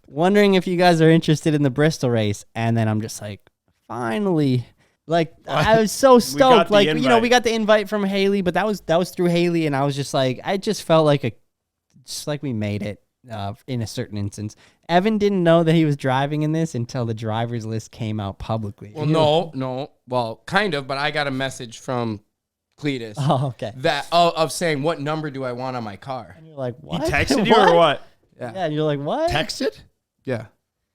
Wondering if you guys are interested in the Bristol race, and then I'm just like, finally. Like I was so stoked. the Like we invite. got the invite from Haley, but that was through Haley, and I was just like, I just felt like we made it in a certain instance. Evan didn't know that he was driving in this until the driver's list came out publicly. Well, no. Well, kind of, but I got a message from Cletus Oh, okay. that of saying what number do I want on my car? And you're like, He what? texted you or what? Yeah, and you're like, what? Texted? Yeah.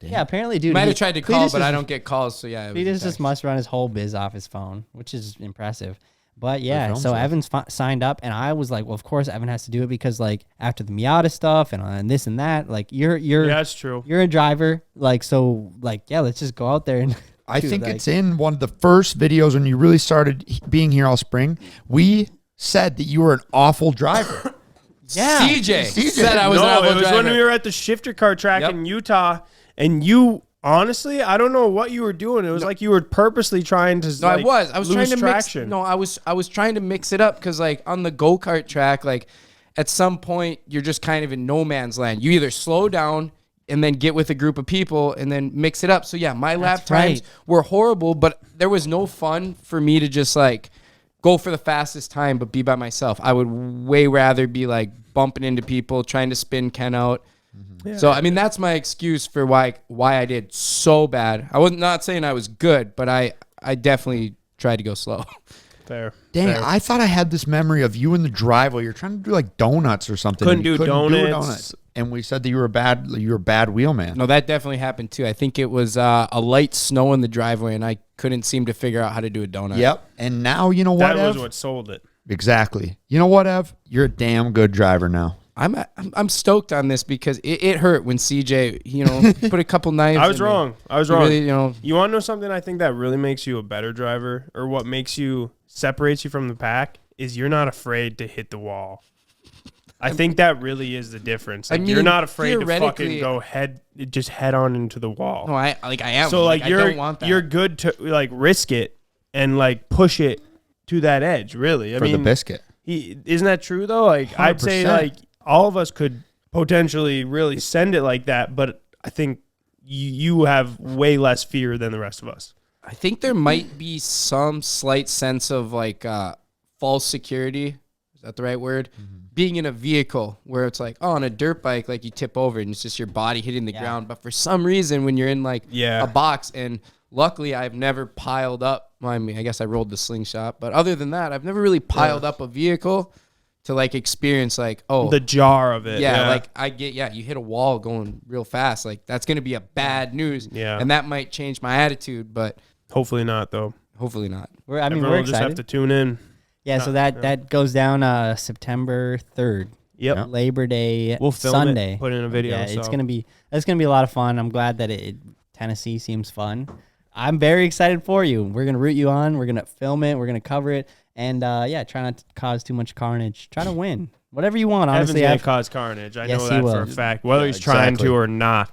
Yeah, apparently, dude. Might he- have tried to call, Cletus but I is- don't get calls, so yeah. it was a Cletus just text. must run his whole biz off his phone, which is impressive. But yeah, film so stuff. Evan's signed up, and I was like, well, of course Evan has to do it because like after the Miata stuff and this and that, like you're Yeah, that's true. you're a driver, like so like yeah, let's just go out there and. I do, think like- it's in one of the first videos when you really started being here all spring. We said that you were an awful driver. Yeah. CJ said I was an No, awful it was driver. when we were at the shifter car track Yep. in Utah, and you honestly, I don't know what you were doing. It was like you were purposely trying to. No, like, I was lose trying to traction. mix. No, I was trying to mix it up because like on the go kart track, like at some point you're just kind of in no man's land. You either slow down, and then get with a group of people and then mix it up. So yeah, my lap That's times right. were horrible, but there was no fun for me to just like go for the fastest time, but be by myself. I would way rather be like bumping into people, trying to spin Ken out. Yeah. So I mean, that's my excuse for why I did so bad. I was not saying I was good, but I definitely tried to go slow. Fair. Dang, Fair. I thought I had this memory of you in the driveway. You're trying to do like donuts or something. Couldn't and you do donuts. And we said that you were a bad wheelman. No, that definitely happened too. I think it was a light snow in the driveway, and I couldn't seem to figure out how to do a donut. Yep. And now you know what, That was Ev? what sold it. Exactly. You know what, Ev? You're a damn good driver now. I'm stoked on this because it hurt when CJ, put a couple knives. I was in me. wrong. I was He wrong. really, You want to know something I think that really makes you a better driver, or what separates you from the pack, is you're not afraid to hit the wall. I think that really is the difference. Like, you're mean, not afraid to fucking theoretically- go head on into the wall. no, I am. So like I you're don't want that. you're good to like risk it and like push it to that edge. Really, I For mean, the biscuit. isn't that true though? Like I'd say 100%. like all of us could potentially really send it like that, but I think you have way less fear than the rest of us. I think there might be some slight sense of like false security. Is that the right word? Being in a vehicle where it's like, on a dirt bike, like you tip over and it's just your body hitting the ground. But for some reason, when you're in like a box, and luckily I've never piled up. Well, I mean, I guess I rolled the slingshot, but other than that, I've never really piled up a vehicle to like experience like, The jar of it. yeah, like you hit a wall going real fast. Like that's going to be a bad news. Yeah. And that might change my attitude, but hopefully not though. hopefully not. We're Everyone will just excited. have to tune in. Yeah, so that goes down September 3rd. Yep. Labor Day We'll film Sunday. it, put in a video. Yeah, so. it's gonna be a lot of fun. I'm glad that Tennessee seems fun. I'm very excited for you. We're gonna root you on. We're gonna film it. We're gonna cover it, and try not to cause too much carnage. Try to win. Whatever you want. Evan's Honestly, gonna cause carnage. I Yes, know he that for will. a fact. Whether Yeah, he's trying exactly. to or not,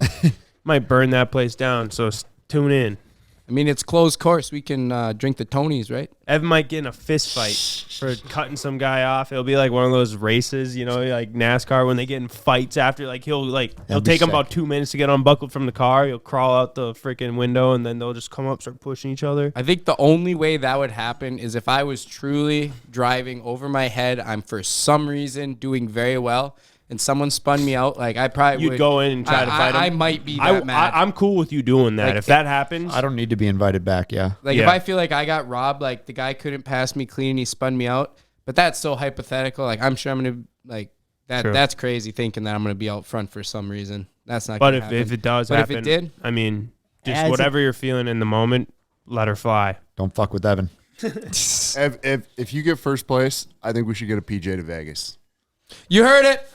might burn that place down. So tune in. I mean, it's closed course. We can drink the Tonys, right? Evan might get in a fist fight for cutting some guy off. It'll be like one of those races, like NASCAR when they get in fights after. Like he'll be take him sick. about 2 minutes to get unbuckled from the car. He'll crawl out the freaking window and then they'll just come up, start pushing each other. I think the only way that would happen is if I was truly driving over my head. I'm for some reason doing very well, and someone spun me out. Like I probably You'd would go in and try to fight him. I might be that mad. I'm cool with you doing that. Like, If that happens, I don't need to be invited back, yeah. Like if Yeah. I feel like I got robbed, like the guy couldn't pass me clean, he spun me out. But that's so hypothetical. Like I'm sure I'm gonna like that. True. That's crazy thinking that I'm gonna be out front for some reason. That's not. but gonna if happen. it does But if happen, it did, I mean, just Yeah, it's whatever you're feeling in the moment, let her fly. Don't fuck with Evan. If you get first place, I think we should get a PJ to Vegas. you heard it.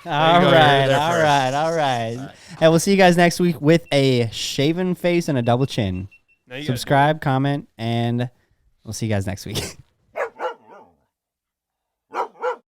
All go. right, You're all there right, all right. And we'll see you guys next week with a shaven face and a double chin. Now you guys- Subscribe, comment, and we'll see you guys next week.